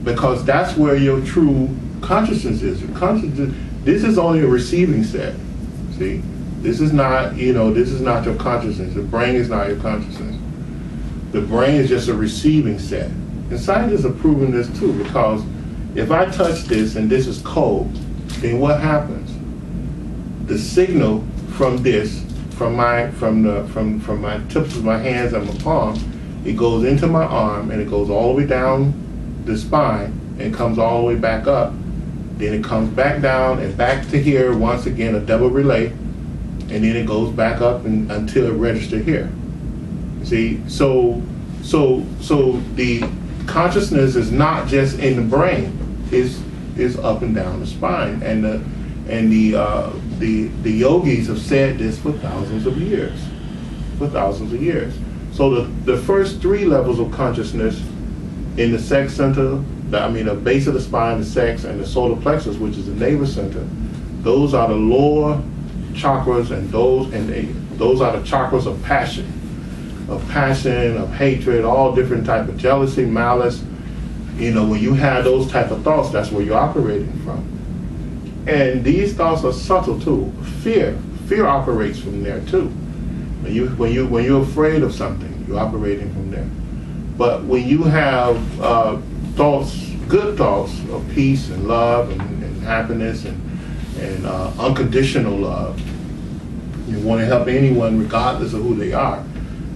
because that's where your true consciousness is. Your consciousness, this is only a receiving set. See, this is not, this is not your consciousness. The brain is not your consciousness. The brain is just a receiving set. And scientists have proven this too, because if I touch this and this is cold, then what happens? The signal from this, from my tips of my hands and my palm, it goes into my arm and it goes all the way down the spine and comes all the way back up. Then it comes back down and back to here once again, a double relay, and then it goes back up until it registers here. See, so the consciousness is not just in the brain; is up and down the spine, and the yogis have said this for thousands of years, So the first three levels of consciousness in the sex center, the base of the spine, the sex, and the solar plexus, which is the navel center, those are the lower chakras, and those are the chakras of passion, of hatred, all different type of jealousy, malice. When you have those type of thoughts, that's where you're operating from. And these thoughts are subtle too. Fear operates from there too. When you're afraid of something, you're operating from there. But when you have thoughts, good thoughts of peace and love and happiness and unconditional love, you want to help anyone regardless of who they are,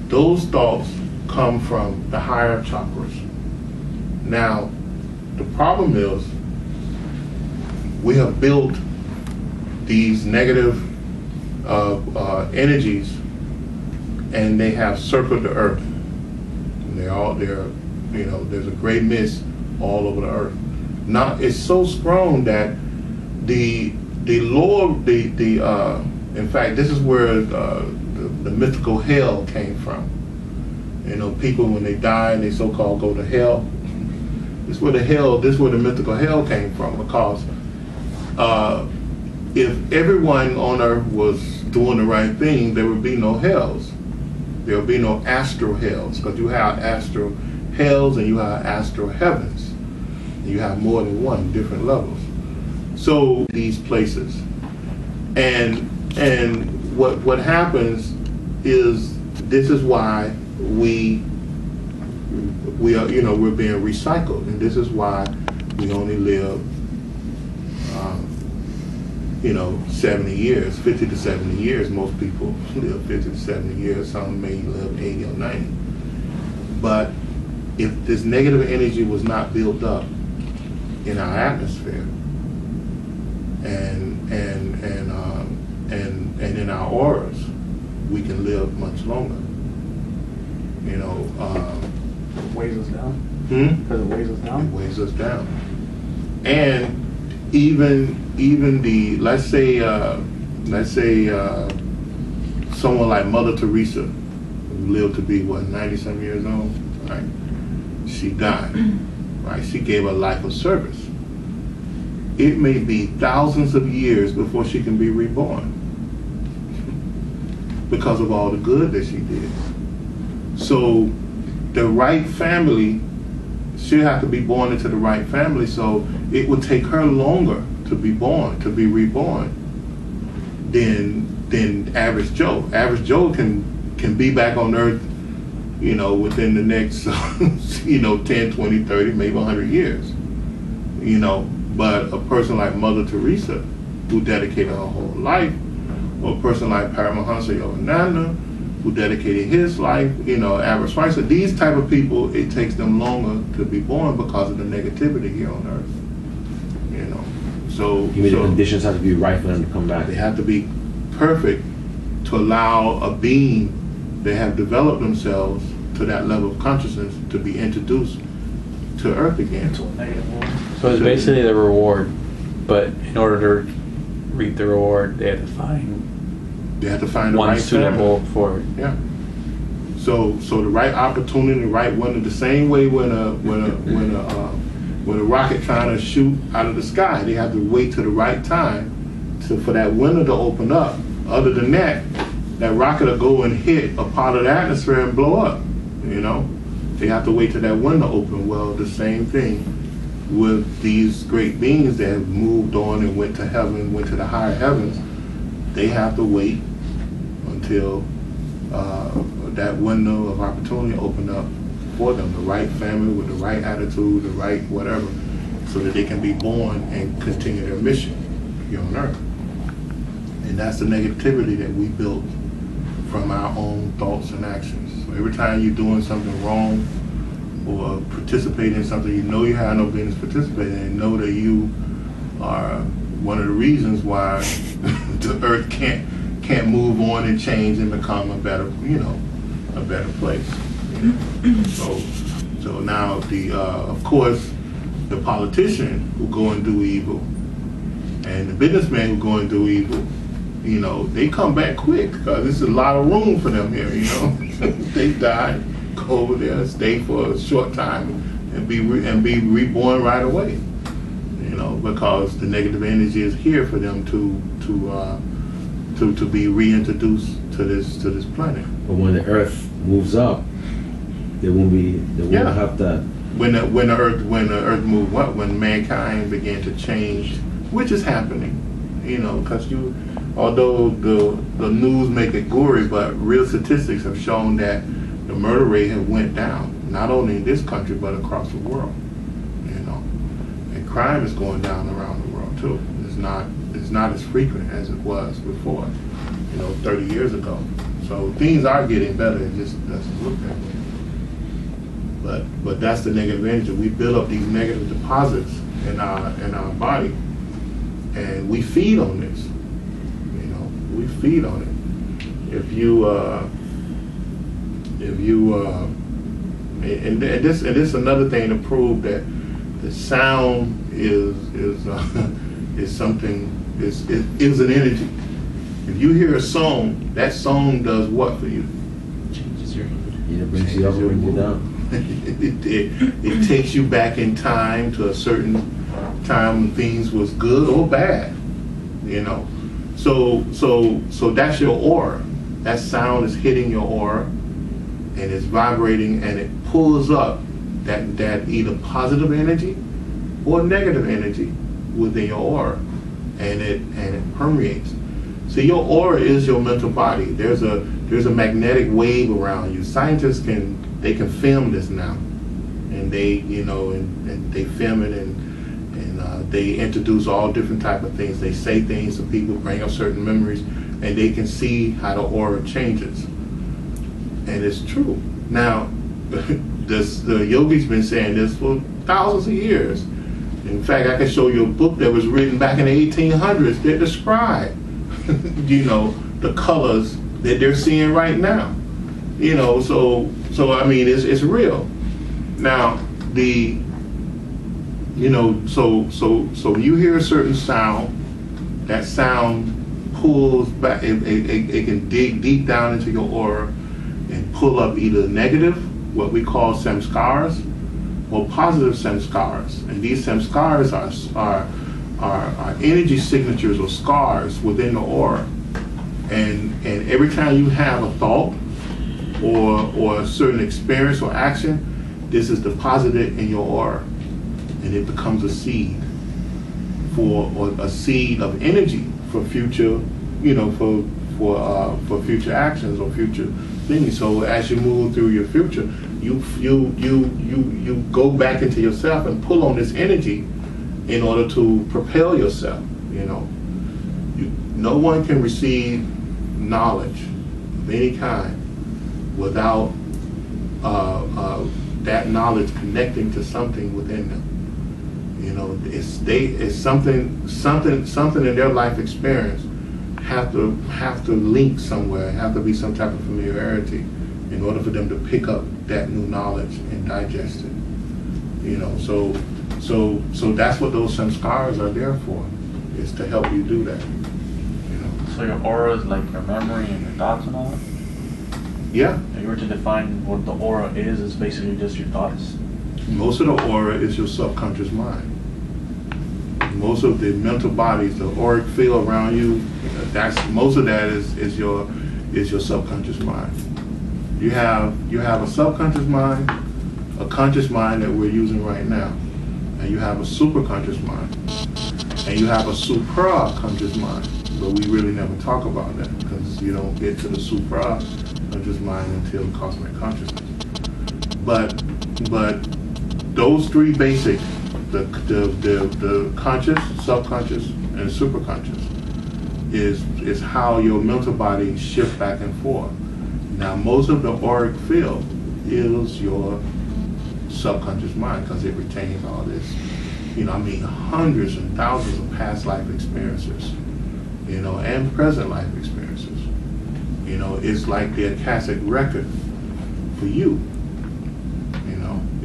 those thoughts come from the higher chakras. Now, the problem is we have built these negative energies, and they have circled the earth. And there's a great mist all over the earth. Now it's so strong that the lower in fact, this is where the mythical hell came from. People when they die and they so-called go to hell. This is where the mythical hell came from, because if everyone on earth was doing the right thing, there would be no hells. There would be no astral hells, because you have astral hells and you have astral heavens. You have more than one, different levels. So these places, and what happens is, this is why we are, we're being recycled, and this is why we only live 70 years, 50 to 70 years. Most people live 50 to 70 years. Some may live 80 or 90. But if this negative energy was not built up in our atmosphere and in our auras, we can live much longer. It weighs us down. Because it weighs us down. It weighs us down. And even the let's say someone like Mother Teresa, who lived to be 90-some years old, right? She died, right? She gave a life of service. It may be thousands of years before she can be reborn because of all the good that she did. So the right family, she'll have to be born into the right family, so it would take her longer to be born, to be reborn, than average Joe. Average Joe can be back on earth, within the next 10, 20, 30, maybe 100 years. But a person like Mother Teresa, who dedicated her whole life, or a person like Paramahansa Yogananda, who dedicated his life, average Spicer, these type of people, it takes them longer to be born because of the negativity here on earth. So you mean the conditions have to be right for them to come back? They have to be perfect to allow a being that have developed themselves to that level of consciousness to be introduced to earth again. So it's basically the reward, but in order to reap the reward, they have to find the one right suitable family. for it. Yeah. So the right opportunity, the right one, the same way when a rocket trying to shoot out of the sky, they have to wait till the right time for that window to open up. Other than that rocket will go and hit a part of the atmosphere and blow up. They have to wait till that window open. Well, the same thing with these great beings that have moved on and went to heaven, went to the higher heavens, they have to wait until that window of opportunity opened up for them, the right family with the right attitude, the right whatever, so that they can be born and continue their mission here on earth. And that's the negativity that we built from our own thoughts and actions. So every time you're doing something wrong or participating in something you know you have no business participating in, know that you are one of the reasons why the earth can't move on and change and become a better, a better place. So now of course, the politician who go and do evil and the businessman who go and do evil, they come back quick because there's a lot of room for them here. They die, go over there, stay for a short time, and be reborn right away. Because the negative energy is here for them to be reintroduced to this planet. But when the Earth moves up, they won't have that. When the Earth moved up, when mankind began to change, which is happening, because although the news make it gory, but real statistics have shown that the murder rate have went down, not only in this country but across the world. And crime is going down around the world too. It's not as frequent as it was before, 30 years ago. So things are getting better. It just doesn't look that way. But that's the negative energy. We build up these negative deposits in our body, and we feed on this. We feed on it. If you and this is another thing to prove that the sound is something, is an energy. If you hear a song, that song does what for you? Changes your mood. It brings you up and brings you down. It takes you back in time to a certain time when things was good or bad, So that's your aura. That sound is hitting your aura, and it's vibrating, and it pulls up that either positive energy or negative energy within your aura, and it permeates. So your aura is your mental body. There's a magnetic wave around you. Scientists can film this now, and they they film it and they introduce all different type of things. They say things to people, bring up certain memories, and they can see how the aura changes. And it's true. Now, the yogi's been saying this for thousands of years. In fact, I can show you a book that was written back in the 1800s that described, the colors that they're seeing right now. So I mean, it's real. Now, so you hear a certain sound, that sound pulls back, it can dig deep down into your aura and pull up either negative, what we call samskars, or positive samskars. And these samskars are energy signatures or scars within the aura. And every time you have a thought or a certain experience or action, this is deposited in your aura, and it becomes a seed or a seed of energy for future, for future actions or future things. So as you move through your future, you go back into yourself and pull on this energy in order to propel yourself. No one can receive knowledge of any kind without that knowledge connecting to something within them. It's something in their life experience have to link somewhere, have to be some type of familiarity in order for them to pick up that new knowledge and digest it. So that's what those samskars are there for, is to help you do that. So your aura is like your memory and your thoughts and all that? Yeah. If you were to define what the aura is, it's basically just your thoughts. Most of the aura is your subconscious mind. Most of the mental bodies, the auric field around you, most of that is your subconscious mind. You have a subconscious mind, a conscious mind that we're using right now, and you have a superconscious mind, and you have a supraconscious mind. But we really never talk about that because you don't get to the supraconscious mind until cosmic consciousness. But those three basic, the conscious, subconscious, and superconscious, is how your mental body shifts back and forth. Now, most of the auric field is your subconscious mind because it retains all this, hundreds and thousands of past life experiences, and present life experiences. It's like the Akashic record for you.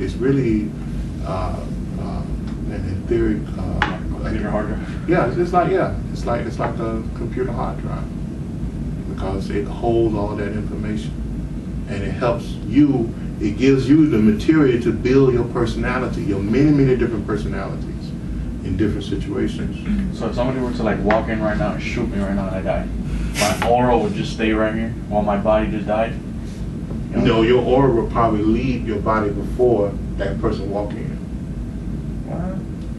It's really an etheric. Computer hard drive. Yeah, it's like a computer hard drive because it holds all that information, and it helps you. It gives you the material to build your personality, your many different personalities in different situations. So if somebody were to like walk in right now and shoot me right now and I die, my aura would just stay right here while my body just died? No, your aura will probably leave your body before that person walks in.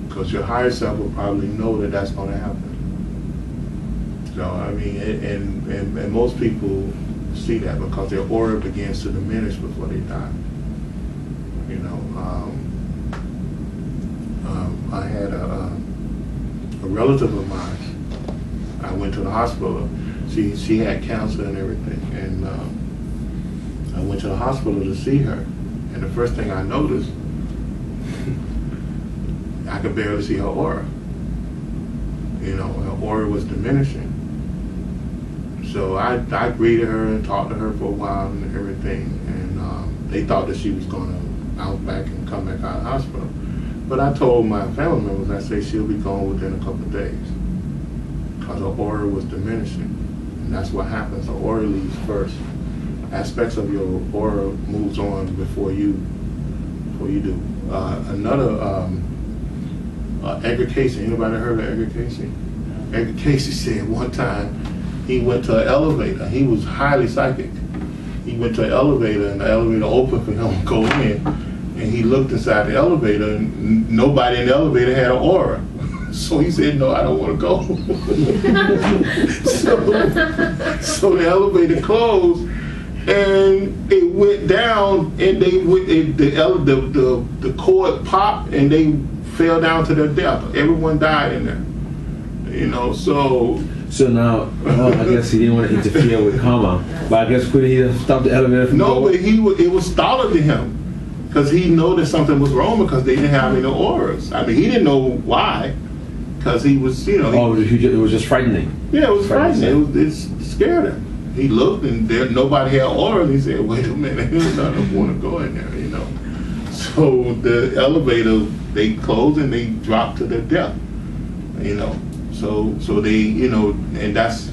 Because your higher self will probably know that that's going to happen. So, and most people see that because their aura begins to diminish before they die. I had a relative of mine. I went to the hospital. She had cancer and everything, and I went to the hospital to see her. And the first thing I noticed, I could barely see her aura. Her aura was diminishing. So I greeted her and talked to her for a while and everything, and they thought that she was going to bounce back and come back out of the hospital. But I told my family members, I said she'll be gone within a couple of days because her aura was diminishing, and that's what happens. The aura leaves first. Aspects of your aura moves on before you do. Edgar Casey. Anybody heard of Edgar Casey? Edgar Casey said one time he went to an elevator. He was highly psychic. He went to an elevator and the elevator opened for him to go in. And he looked inside the elevator and nobody in the elevator had an aura. So he said, no, I don't want to go. so the elevator closed and it went down and the cord popped and they fell down to their death. Everyone died in there. So now, I guess he didn't want to interfere with karma, but I guess could he have stopped the elevator from No, going? but it was startling to him because he noticed something was wrong because they didn't have any auras. He didn't know why because he was, it was just frightening. Yeah, it was frightening. It scared him. He looked and nobody had aura and he said, wait a minute, I don't want to go in there, So the elevator, they closed and they dropped to their death, So they, and that's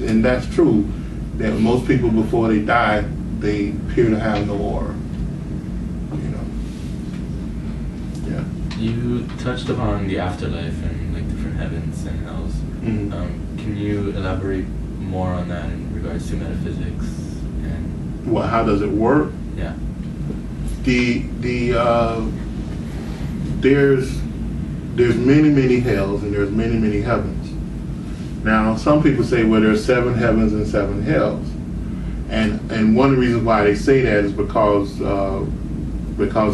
true, that most people before they die, they appear to have no aura, Yeah. You touched upon the afterlife and like different heavens and hells. Mm-hmm. Can you elaborate more on that in regards to metaphysics and? Well, how does it work? Yeah. There's many hells and there's many heavens. Now, some people say, well, there's 7 heavens and 7 hells, and one of the reasons why they say that is because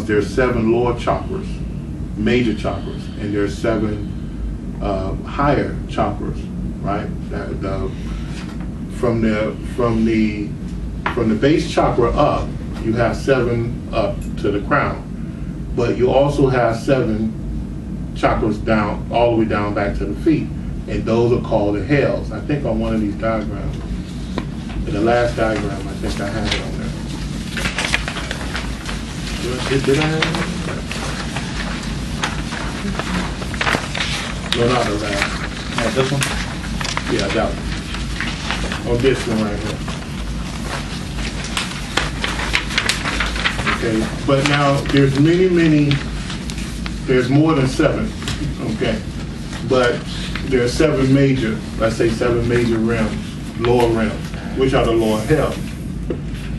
there's 7 lower chakras, major chakras, and there's 7 higher chakras, right? From the base chakra up, you have 7 up to the crown, but you also have 7 chakras down, all the way down back to the feet, and those are called the hells. I think on one of these diagrams, in the last diagram, I think I had it on there. Did I have it? No, not the last. Yeah, this one? Yeah, that one. On this one right here. Okay, but now there's there's more than 7, okay? But there are 7 major, let's say 7 major realms, lower realms, which are the lower hells.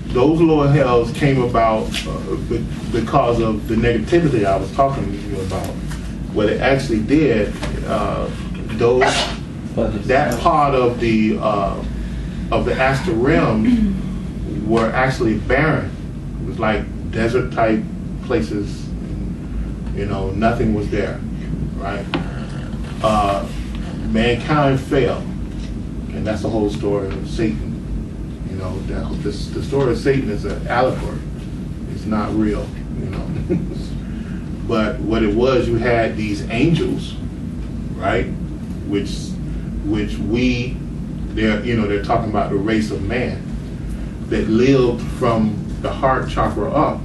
Those lower hells came about because of the negativity I was talking to you about. what it actually did, that part of the astral realm were actually barren. It was like desert type places. You know, nothing was there, right? Mankind fell, and that's the whole story of Satan. You know, the story of Satan is an allegory. It's not real, you know. But what it was, you had these angels, right? They're talking about the race of man that lived from the heart chakra up.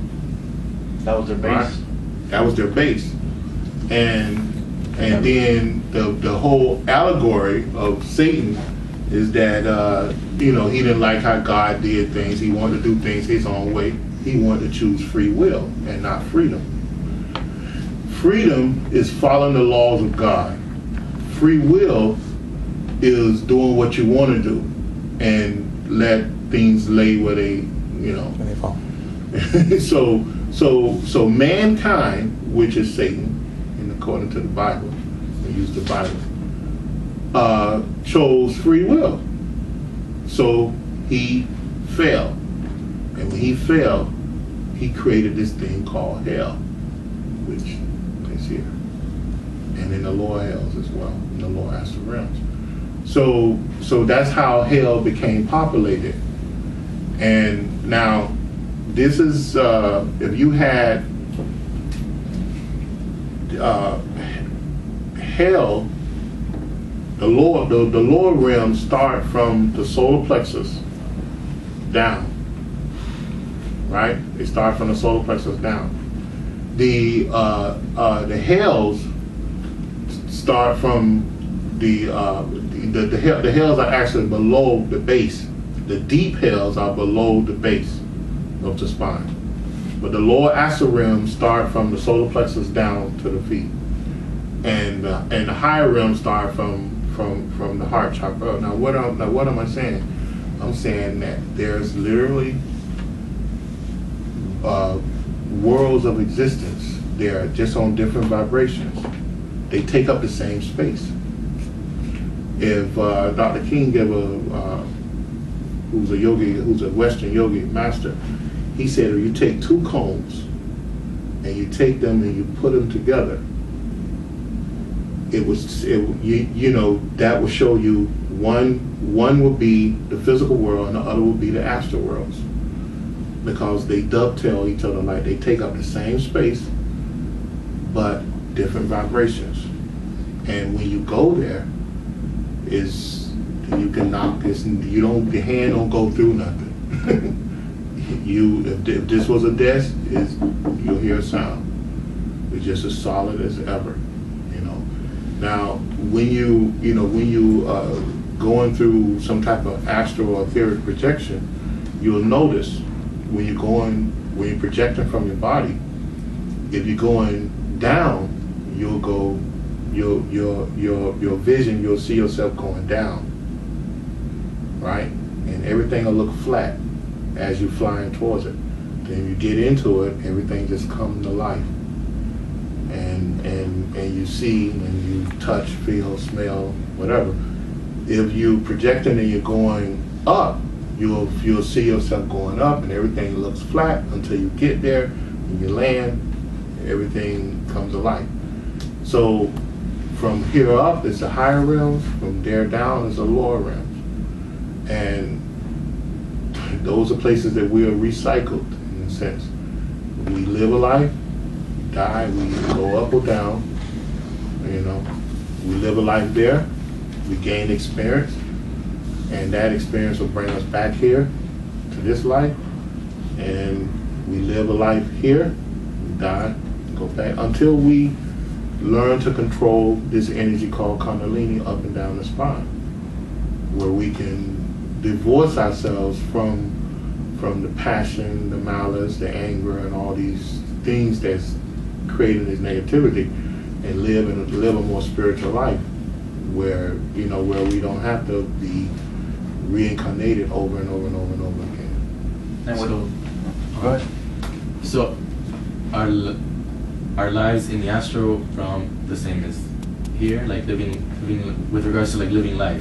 That was their base. Right? That was their base, and then the whole allegory of Satan is that he didn't like how God did things. He wanted to do things his own way. He wanted to choose free will and not freedom. Freedom is following the laws of God. Free will is doing what you want to do and let things lay where they fall. So mankind, which is Satan, and according to the Bible, we use the Bible, chose free will. So he fell. And when he fell, he created this thing called hell, which is here. And in the lower hells as well, in the lower astral realms. So that's how hell became populated. And now, this is, if you had hell, the lower realms start from the solar plexus down, right? They start from the solar plexus down. The hells start from the hells are actually below the base. The deep hells are below the base of the spine. But the lower astral realms start from the solar plexus down to the feet. And the higher realms start from the heart chakra. Now what am I saying? I'm saying that there's literally worlds of existence. They're just on different vibrations. They take up the same space. If Dr. King gave who's a yogi, who's a Western yogi master, he said if you take two cones and you take them and you put them together, that will show you one will be the physical world and the other will be the astral worlds, because they dovetail each other, like they take up the same space but different vibrations. And when you go there, you can knock this, your hand don't go through nothing. If this was a desk, you'll hear a sound. It's just as solid as ever, Now, when you going through some type of astral or etheric projection, you'll notice when you're projecting from your body, if you're going down, your vision, you'll see yourself going down, right? And everything will look flat as you're flying towards it. Then you get into it, everything just comes to life. And you see and you touch, feel, smell, whatever. If you projecting and you're going up, you'll see yourself going up and everything looks flat until you get there and you land, everything comes to life. So from here up is the higher realms, from there down is the lower realms. And those are places that we are recycled in a sense. We live a life, die, we go up or down, we live a life there, we gain experience, and that experience will bring us back here to this life, and we live a life here, we die, go back, until we learn to control this energy called Kundalini up and down the spine, where we can divorce ourselves from the passion, the malice, the anger, and all these things that's creating this negativity, and live a more spiritual life, where where we don't have to be reincarnated over and over and over and over again. And So, go ahead. So, our our lives in the astral realm the same as here, like living with regards to like living life?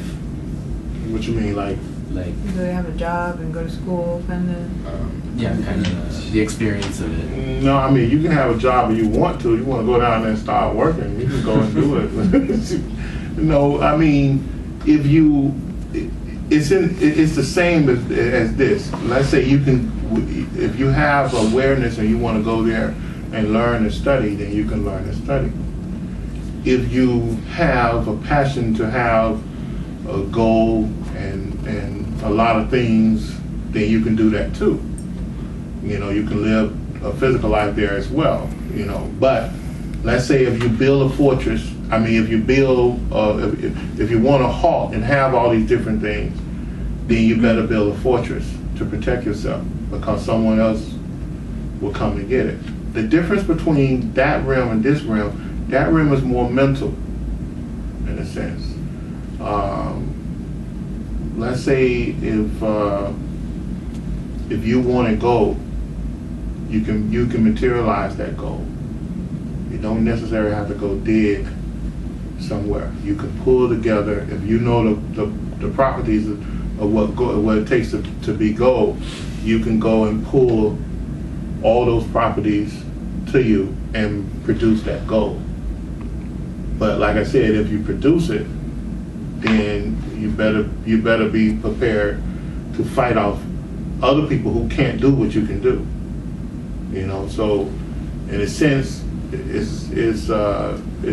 What you mean, like? Like, Do they have a job and go to school, kind of? yeah, kind of the experience of it. No, I mean, you can have a job if you want to. You want to go down there and start working, you can go and do it. No, I mean, if you, it's the same as this. Let's say if you have awareness and you want to go there and learn and study, then you can learn and study. If you have a passion to have a goal and a lot of things, then you can do that too. You know, you can live a physical life there as well, you know. But let's say if you build a fortress, I mean, if you build, if you want to halt and have all these different things, then you better build a fortress to protect yourself, because someone else will come to get it. The difference between that realm and this realm, that realm is more mental, in a sense. Let's say if you want a goal, you can materialize that goal. You don't necessarily have to go dig somewhere. You can pull together, if you know the properties of what it takes to be gold, you can go and pull all those properties to you and produce that gold. But like I said, if you produce it, then you better be prepared to fight off other people who can't do what you can do. You know, so in a sense, it's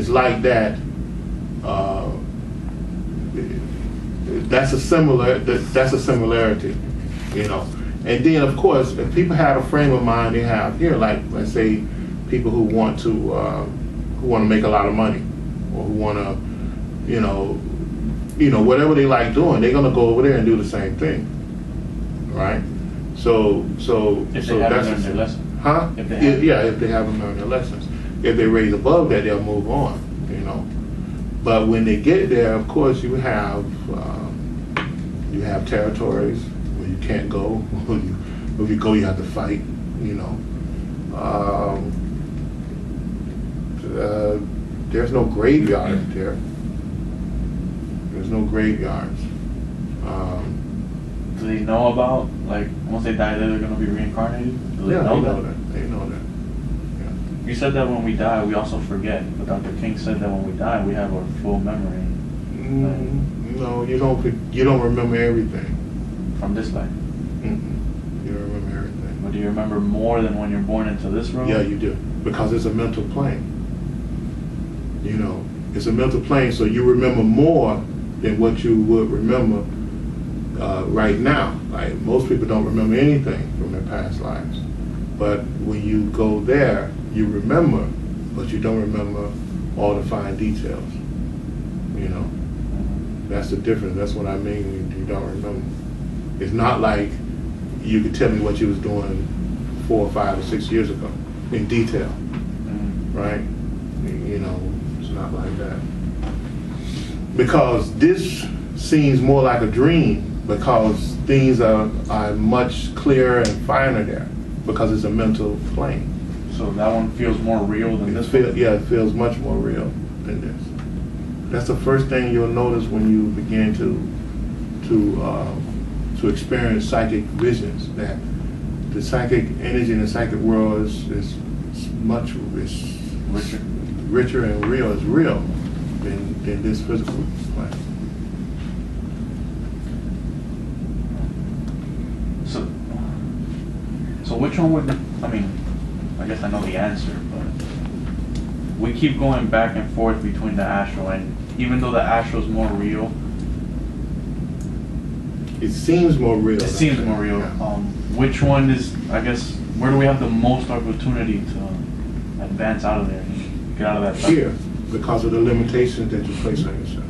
like that. That's a similarity, you know. And then of course, if people have a frame of mind they have here, like let's say people who want to make a lot of money, or who want to, you know, whatever they like doing, they're gonna go over there and do the same thing, right? So If they haven't learned their lesson. Huh? If they haven't. Yeah, if they haven't learned their lessons. If they raise above that, they'll move on, you know. But when they get there, of course, you have territories where you can't go. If you go, you have to fight, you know. There's no graveyard there. There's no graveyards. Do they know about, like, once they die, they're going to be reincarnated? Do they know that? They know that. Yeah. You said that when we die, we also forget. But Dr. King said that when we die, we have our full memory. No, you don't remember everything. From this life. You don't remember everything. But do you remember more than when you're born into this world? Yeah, you do, because it's a mental plane. You know, it's a mental plane, so you remember more than what you would remember right now. Like most people don't remember anything from their past lives, but when you go there, you remember, but you don't remember all the fine details. You know, that's the difference. That's what I mean when you don't remember. It's not like you could tell me what you was doing 4 or 5 or 6 years ago in detail, right? You know, it's not like that. Because this seems more like a dream, because things are much clearer and finer there, because it's a mental plane. So that one feels more real than this one? Yeah, it feels much more real than this. That's the first thing you'll notice when you begin to experience psychic visions, that the psychic energy in the psychic world is much richer and real. It's real than this physical plane. So which one would, I mean, I guess I know the answer, but we keep going back and forth between the astral, and even though the astral is more real, it seems more real. It seems more real. Yeah. Which one is, I guess, where do we have the most opportunity to advance out of there and get out of that? Here, because of the limitations that you place on yourself.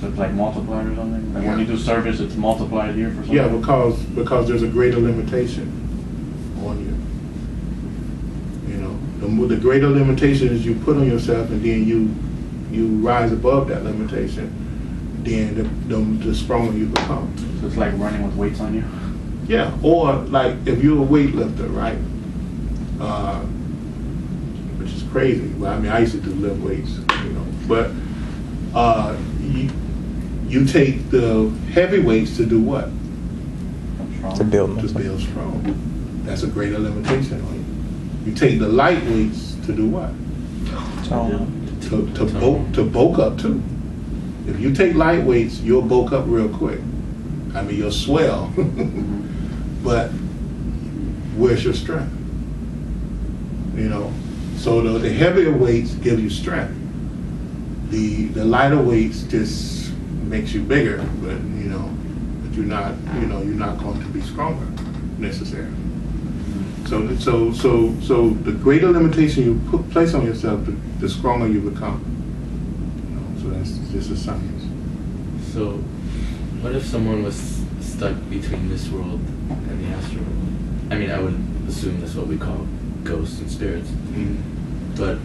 So it's like multiplied or something? Like Yeah. when you do service, it's multiplied here for something? Yeah, because there's a greater limitation on you. You know, the greater limitations you put on yourself, and then you rise above that limitation, then the stronger you become. So it's like running with weights on you? Yeah, or like if you're a weightlifter, right? which is crazy. Well, I mean, I used to do lift weights, you know, but you take the heavy weights to do what? To build To muscle. build strong. That's a greater limitation on you. You take the light weights to do what? To bulk up too. If you take light weights, you'll bulk up real quick. I mean, you'll swell. But where's your strength? You know, so the heavier weights give you strength. The lighter weights just makes you bigger, but you know, you're not going to be stronger necessarily. So the greater limitation you place on yourself, the stronger you become. You know, so that's just a science. So, what if someone was stuck between this world and the astral world? I mean, I would assume that's what we call ghosts and spirits. Mm-hmm. But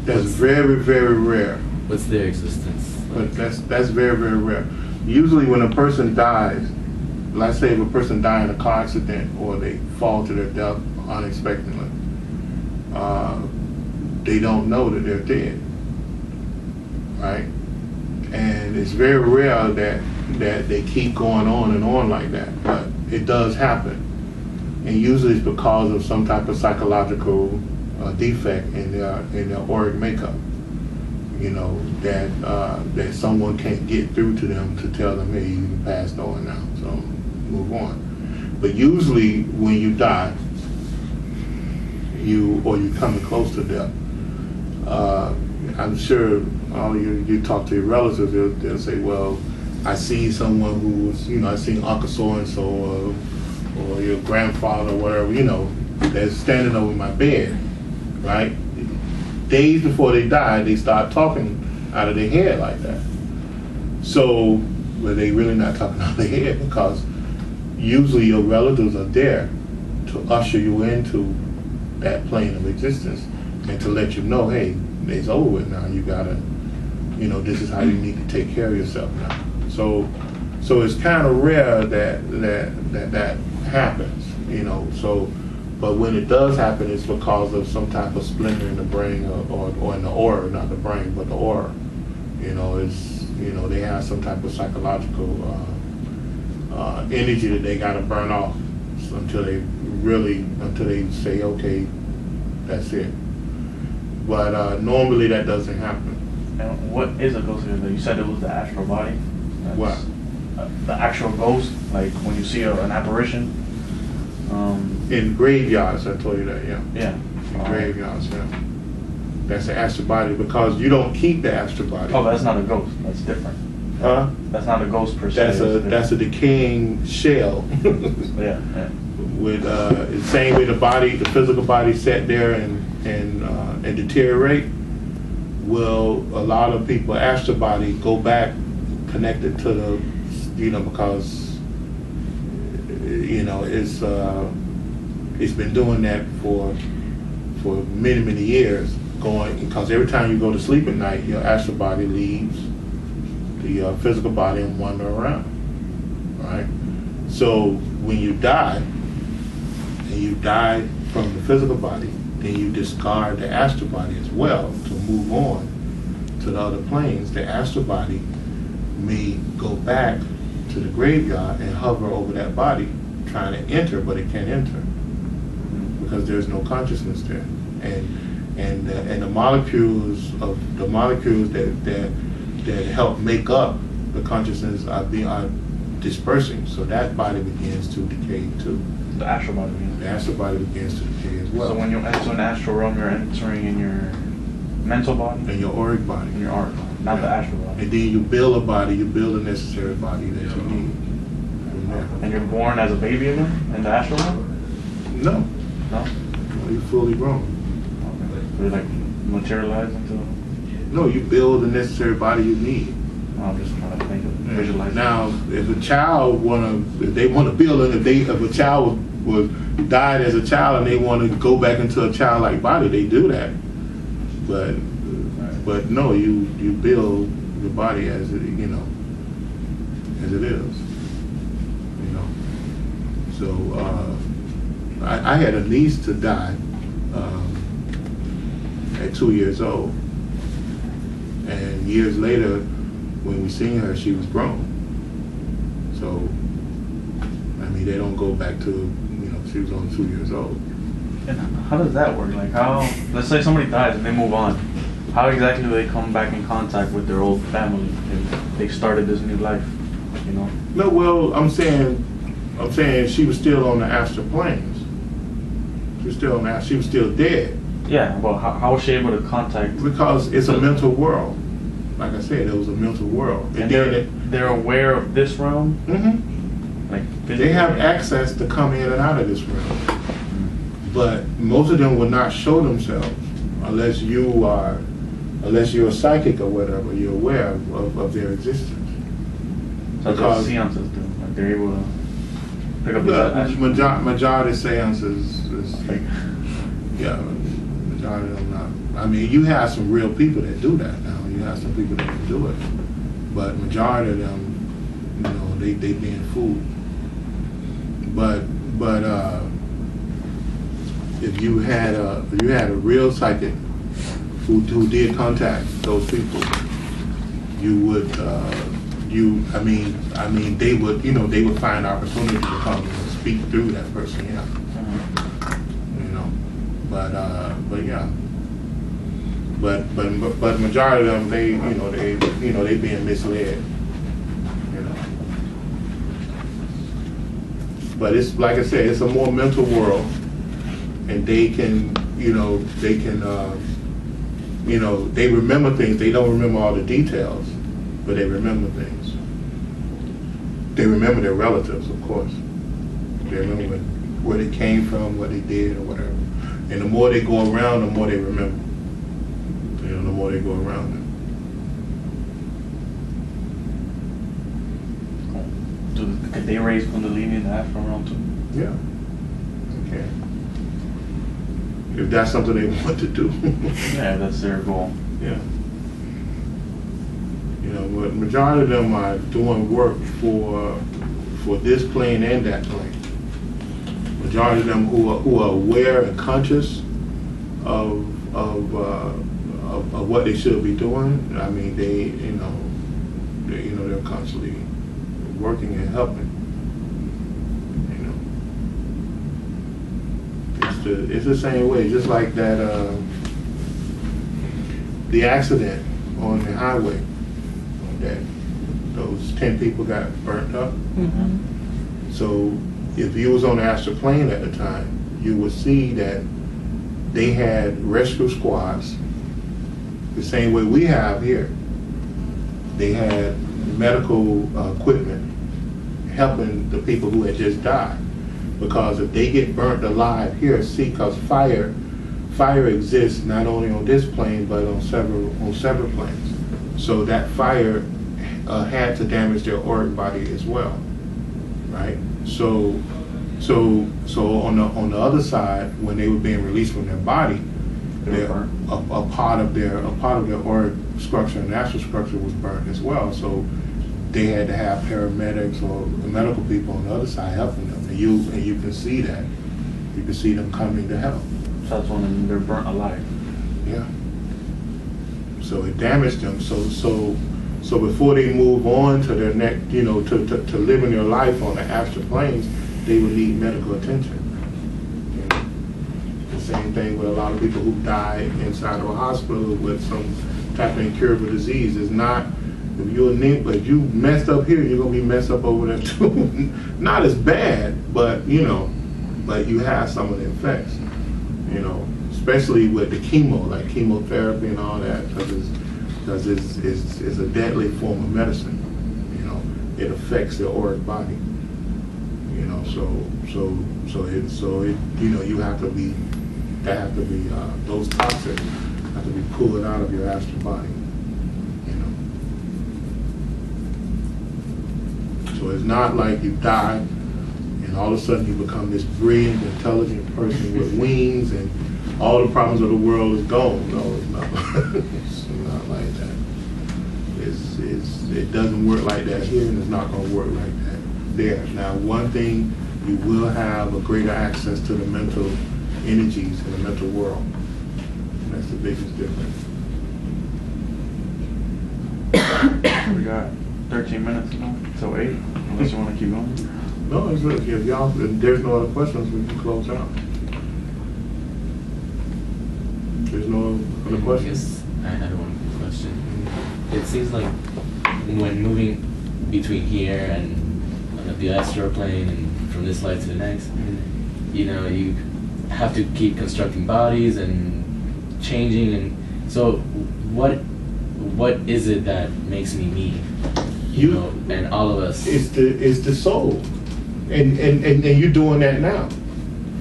that's very, very rare. What's their existence like? But that's very, very rare. Usually, when a person dies, let's say if a person dies in a car accident or they fall to their death unexpectedly, they don't know that they're dead, right? And it's very rare that they keep going on and on like that, but it does happen. And usually it's because of some type of psychological defect in their auric makeup. You know, that someone can't get through to them to tell them, hey, you passed on now, so move on. But usually when you die, or you coming close to death, I'm sure all you talk to your relatives, they'll say, well, I see someone who was, you know, I seen Uncle so-and-so or your grandfather or whatever, you know, they're standing over my bed, right? Days before they die, they start talking out of their head like that. So, but they really not talking out of their head, because usually your relatives are there to usher you into that plane of existence and to let you know, hey, it's over with now. You gotta, you know, this is how you need to take care of yourself now. So it's kind of rare that happens, you know. So, but when it does happen, it's because of some type of splinter in the brain or in the aura, not the brain, but the aura. You know, it's, you know, they have some type of psychological energy that they got to burn off until they say, okay, that's it. But normally that doesn't happen. And what is a ghost? You said it was the astral body. That's, What? The actual ghost, like when you see an apparition. In graveyards, I told you that, yeah. Yeah. In graveyards, yeah. That's the astral body, because you don't keep the astral body. Oh, but that's not a ghost. That's different. Huh? That's not a ghost per se. That's a decaying shell. Yeah. With the same way the physical body sat there and deteriorate. Will a lot of people astral body go back connected to the, you know, because you know it's been doing that for many years, because every time you go to sleep at night, your astral body leaves the physical body and wander around, right? So when you die, and you die from the physical body, then you discard the astral body as well to move on to the other planes. The astral body may go back to the graveyard and hover over that body, trying to enter, but it can't enter because there's no consciousness there, and the molecules that help make up the consciousness are dispersing, so that body begins to decay too. The astral body. The astral body begins to decay as well. So when you enter an astral realm, you're entering in your mental body? And your auric body. In your auric body, not the astral body. And then you build a body, you build a necessary body that you need. And you're born as a baby again in the astral realm? No. No? You're fully grown. Okay. So you're like materialized into... No, you build the necessary body you need. I'm just trying to think of visualize. Now, if a child if they want to build it, if a child was died as a child and they want to go back into a childlike body, they do that. But no, you build the body as it, you know, as it is. You know. So I had a niece to die at 2 years old. And years later, when we seen her, she was grown. So, I mean, they don't go back to, she was only 2 years old. And how does that work? Like how, let's say somebody dies and they move on. How exactly do they come back in contact with their old family if they started this new life, No, well, I'm saying she was still on the astral planes. She was still dead. Yeah, well, how was she able to contact? Because it's a mental world. Like I said, it was a mental world. And they're aware of this realm? Mm-hmm. Like they have access to come in and out of this realm. But most of them will not show themselves unless you're a psychic or whatever, you're aware of their existence. So that's what seances do. Like they're able to pick up the majority of seances is fake. Yeah, majority of them not. I mean, you have some real people that do that now. You have some people that can do it. But majority of them, they being fooled. But if you had a real psychic who did contact those people, you would they would find opportunity to come and speak through that person, yeah. But majority of them they being misled, But it's like I said, it's a more mental world, and they remember things. They don't remember all the details, but they remember things. They remember their relatives, of course. They remember where they came from, what they did, or whatever. And the more they go around, the more they remember. The more they go around them. Could they raise Kundalini in the astral realm too? Yeah, they can. If that's something they want to do. Yeah, that's their goal. Yeah. But majority of them are doing work for this plane and that plane. Majority of them who are aware and conscious of what they should be doing. I mean, they're constantly working and helping. It's the same way, just like that the accident on the highway that those 10 people got burnt up. Mm-hmm. So if you was on the astral plane at the time, you would see that they had rescue squads the same way we have here. They had medical equipment helping the people who had just died. Because if they get burnt alive here, because fire exists not only on this plane but on several planes. So that fire had to damage their auric body as well, right? So on the other side, when they were being released from their body, a part of their auric structure and astral structure was burnt as well. So they had to have paramedics or medical people on the other side helping them, and you can see that. You can see them coming to help. So that's when they're burnt alive. Yeah. So it damaged them. So before they move on to their next, to living their life on the astral planes, they would need medical attention. The same thing with a lot of people who die inside of a hospital with some type of incurable disease. It's not. If you messed up here, you're gonna be messed up over there too. Not as bad, but but you have some of the effects. Especially with the chemo, like chemotherapy and all that, because it's a deadly form of medicine. It affects the auric body. You have to be. Those toxins have to be pulled out of your astral body. So it's not like you die and all of a sudden you become this brilliant, intelligent person with wings and all the problems of the world is gone. No, it's not. It's not like that. It doesn't work like that here, and it's not going to work like that there. Now, one thing, you will have a greater access to the mental energies in the mental world. That's the biggest difference. We got 13 minutes now, till 8, unless you want to keep going. No, it's good. If y'all, if there's no other questions, we can close out. There's no other questions? I had one question. It seems like when moving between here and the astral plane and from this life to the next, you know, you have to keep constructing bodies and changing, and so what is it that makes me me? You know, and all of us. It's the soul, and you're doing that now,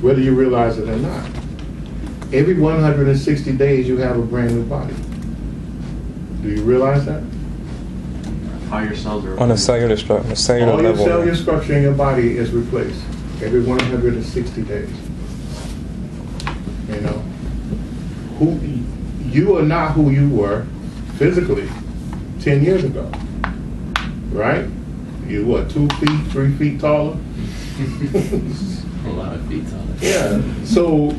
whether you realize it or not. Every 160 days, you have a brand new body. Do you realize that? How your cells are On a cellular level. All your cellular structure in your body is replaced every 160 days. You know, you are not who you were physically 10 years ago, right? You what, 2 feet, 3 feet taller? A lot of feet taller. Yeah. So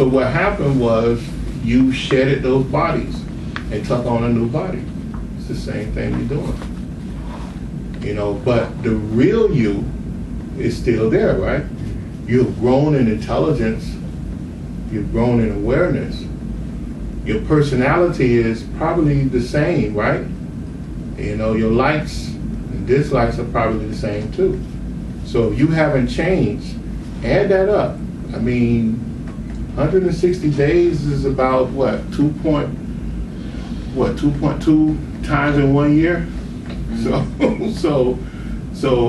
what happened was you shedded those bodies and took on a new body. It's the same thing you're doing. You know, but the real you is still there, right? You've grown in intelligence. You've grown in awareness. Your personality is probably the same, right? You know, your likes and dislikes are probably the same too. So if you haven't changed, add that up. I mean, 160 days is about what, 2.2 times in 1 year? So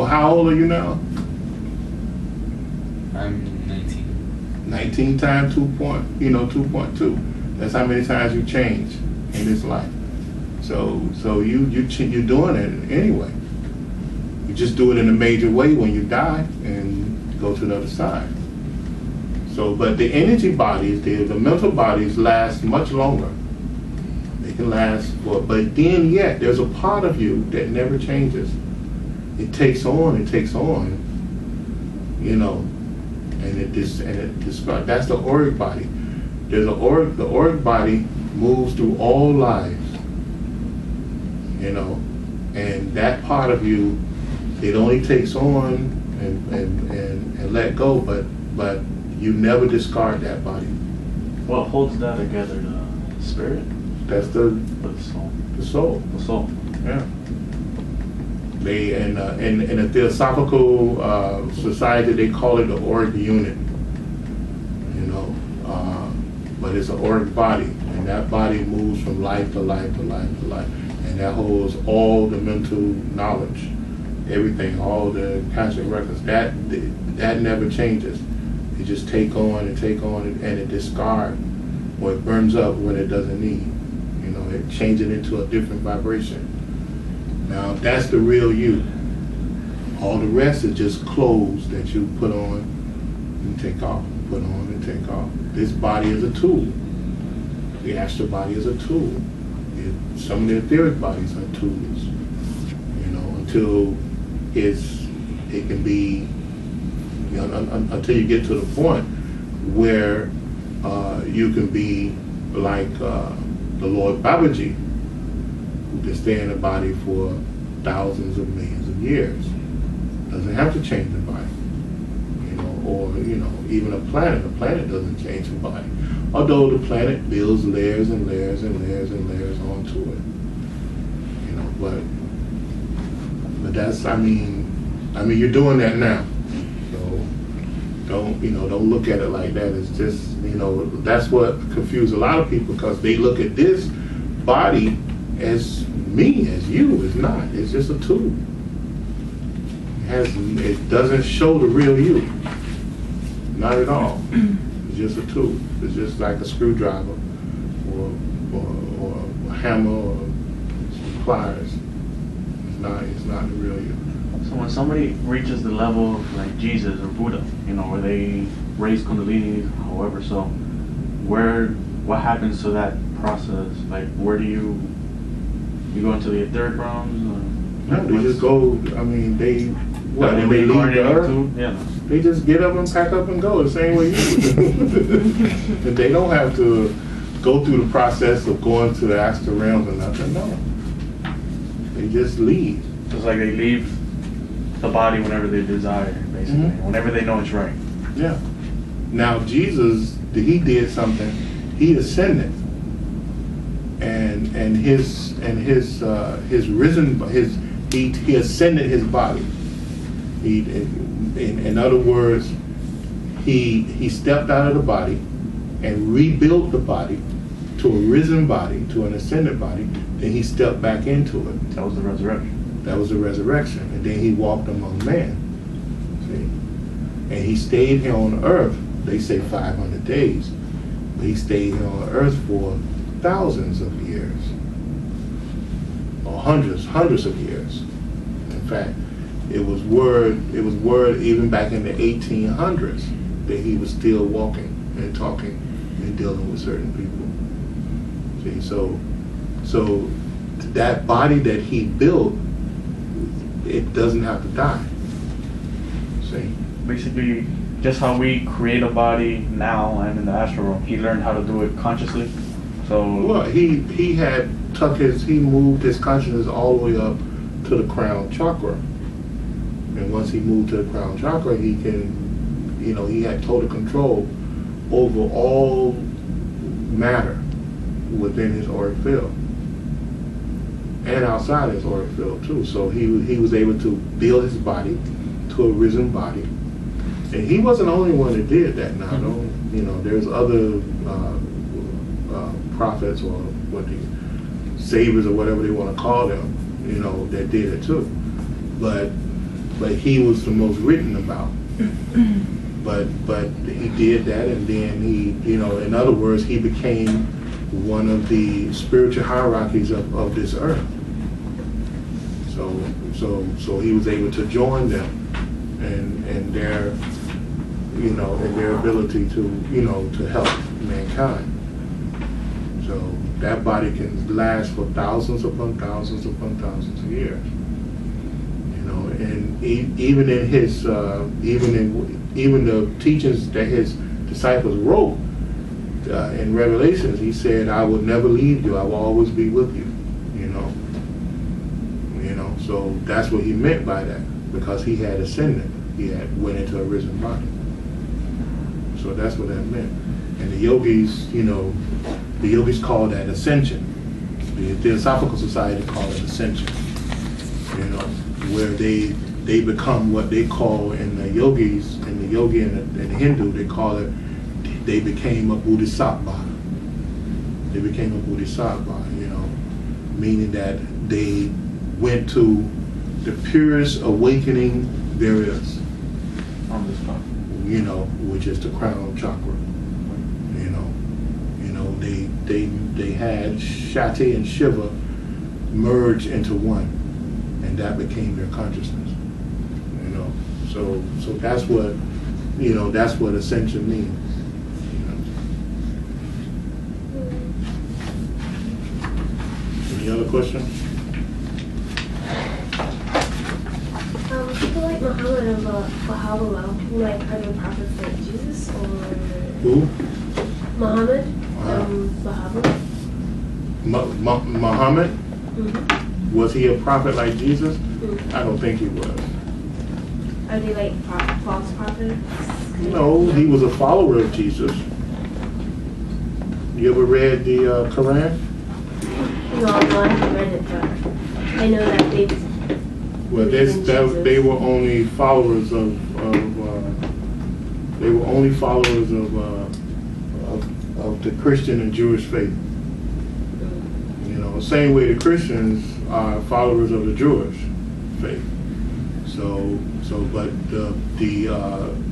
how old are you now? I'm 19. 19 times 2.2. That's how many times you change in this life. So you're doing it anyway. You just do it in a major way when you die and go to the other side. So, but the energy bodies, the mental bodies last much longer. They can last for, but then yet there's a part of you that never changes. It takes on, you know, and it describes. That's the auric body. The auric body moves through all lives, you know, and that part of you, it only takes on and let go, but you never discard that body. What holds that together? The spirit? That's the soul. The soul. The soul. Yeah. They in a theosophical society, they call it the auric unit. You know, but it's an auric body, and that body moves from life to life to life to life, and that holds all the mental knowledge, everything, all the conscious records. That never changes. You just take on and it discards, or it burns up when it doesn't need. You know, it changes it into a different vibration. Now that's the real you. All the rest is just clothes that you put on and take off, put on and take off. This body is a tool. The astral body is a tool. Some of the etheric bodies are tools. You know, until it can be, you know, until you get to the point where you can be like the Lord Babaji, who can stay in the body for thousands of millions of years. Doesn't have to change the body. You know, or, you know, even a planet. A planet doesn't change the body. Although the planet builds layers and layers and layers and layers onto it. You know, but that's, I mean you're doing that now. So don't look at it like that. It's just, you know, that's what confuses a lot of people, because they look at this body as me, as you. It's not. It's just a tool. It doesn't show the real you. Not at all. It's just a tool. It's just like a screwdriver or a hammer or some pliers. It's not the real you. So when somebody reaches the level of like Jesus or Buddha, you know, where they raise Kundalini, however, so what happens to that process? Like, where do you go into the etheric realms? No, they just go. I mean, What, that and we're they leave the reincarnating earth? to? Yeah. They just get up and pack up and go the same way you do. And they don't have to go through the process of going to the astral realms or nothing. No, they just leave. Just like they leave the body whenever they desire, basically, Mhm. whenever they know it's right. Yeah. Now Jesus, he did something. He ascended, and his risen he ascended his body. In other words, he stepped out of the body and rebuilt the body to a risen body, to an ascended body. Then he stepped back into it. That was the resurrection. That was the resurrection. And then he walked among men. See? And he stayed here on earth, they say 500 days. But he stayed here on earth for thousands of years. Or hundreds of years. In fact, it was word even back in the 1800s that he was still walking and talking and dealing with certain people. See, so that body that he built, it doesn't have to die. See? Basically, just how we create a body now and in the astral realm, he learned how to do it consciously. So Well, he moved his consciousness all the way up to the crown chakra. And once he moved to the crown chakra, he had total control over all matter within his auric field and outside his auric field too. So he was able to build his body to a risen body. And he wasn't the only one that did that. Now, there's other prophets or what the saviors or whatever they want to call them, that did it too. But he was the most written about. But he did that, and then he, in other words, he became one of the spiritual hierarchies of this earth. So he was able to join them and their, and their ability to help mankind. So that body can last for thousands upon thousands upon thousands of years. And even in his, even the teachings that his disciples wrote in Revelations, he said, "I will never leave you. I will always be with you." So that's what he meant by that, because he had ascended. He had went into a risen body. So that's what that meant. And the yogis, call that ascension. The Theosophical Society call it ascension. Where they become what they call in the yogis, in the yogi and the Hindu, they call it, they became a bodhisattva. They became a bodhisattva, meaning that they went to the purest awakening there is. on this spot. Which is the crown chakra. They had Shakti and Shiva merge into one, and that became their consciousness. So that's what that's what ascension means. Any other questions? People like Muhammad and Baha'u'llah, are they prophets like Jesus or? Who? Muhammad Baha'u'llah. Muhammad? Mm-hmm. Was he a prophet like Jesus? Mm-hmm. I don't think he was. Are they like false prophets? No, he was a follower of Jesus. You ever read the Quran? No, I haven't read it, but I know that they. Well, they were only followers of the Christian and Jewish faith. Same way the Christians are followers of the Jewish faith. But the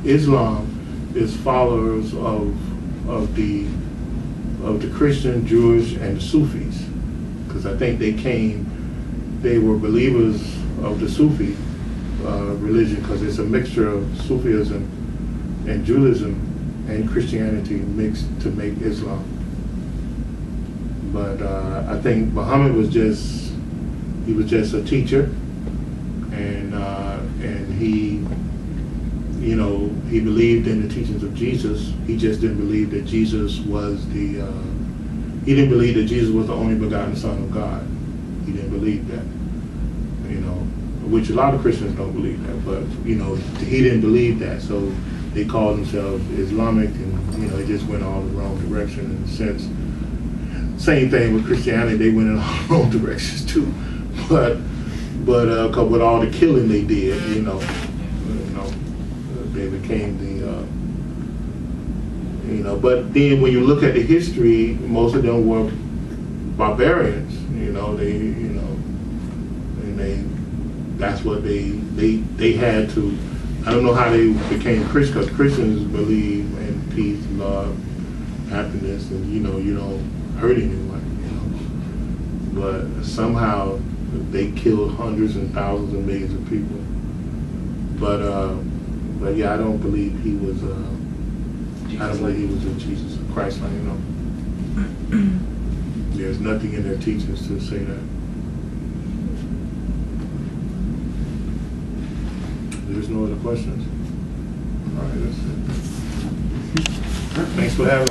Islam is followers of the Christian, Jewish, and the Sufis, because I think they were believers of the Sufi religion, because it's a mixture of Sufism and Judaism and Christianity mixed to make Islam. But I think Muhammad was just a teacher, and he you know, he believed in the teachings of Jesus. He just didn't believe that Jesus was he didn't believe that Jesus was the only begotten Son of God. He didn't believe that, you know, which a lot of Christians don't believe that, but, you know, he didn't believe that, so they called themselves Islamic, and, you know, it just went all the wrong direction in a sense. Same thing with Christianity, they went in all the wrong directions too, but with all the killing they did, you know, they became the, you know, but then when you look at the history, most of them were barbarians, you know, and that's what they had to, I don't know how they became Christians, because Christians believe in peace, love, happiness, and, you know, you don't hurt anyone, you know, but somehow they killed hundreds and thousands and millions of people, but yeah, I don't believe he was I don't believe he was a Jesus or Christ, you know. There's nothing in their teachings to say that. There's no other questions? All right, that's it. Thanks for having me.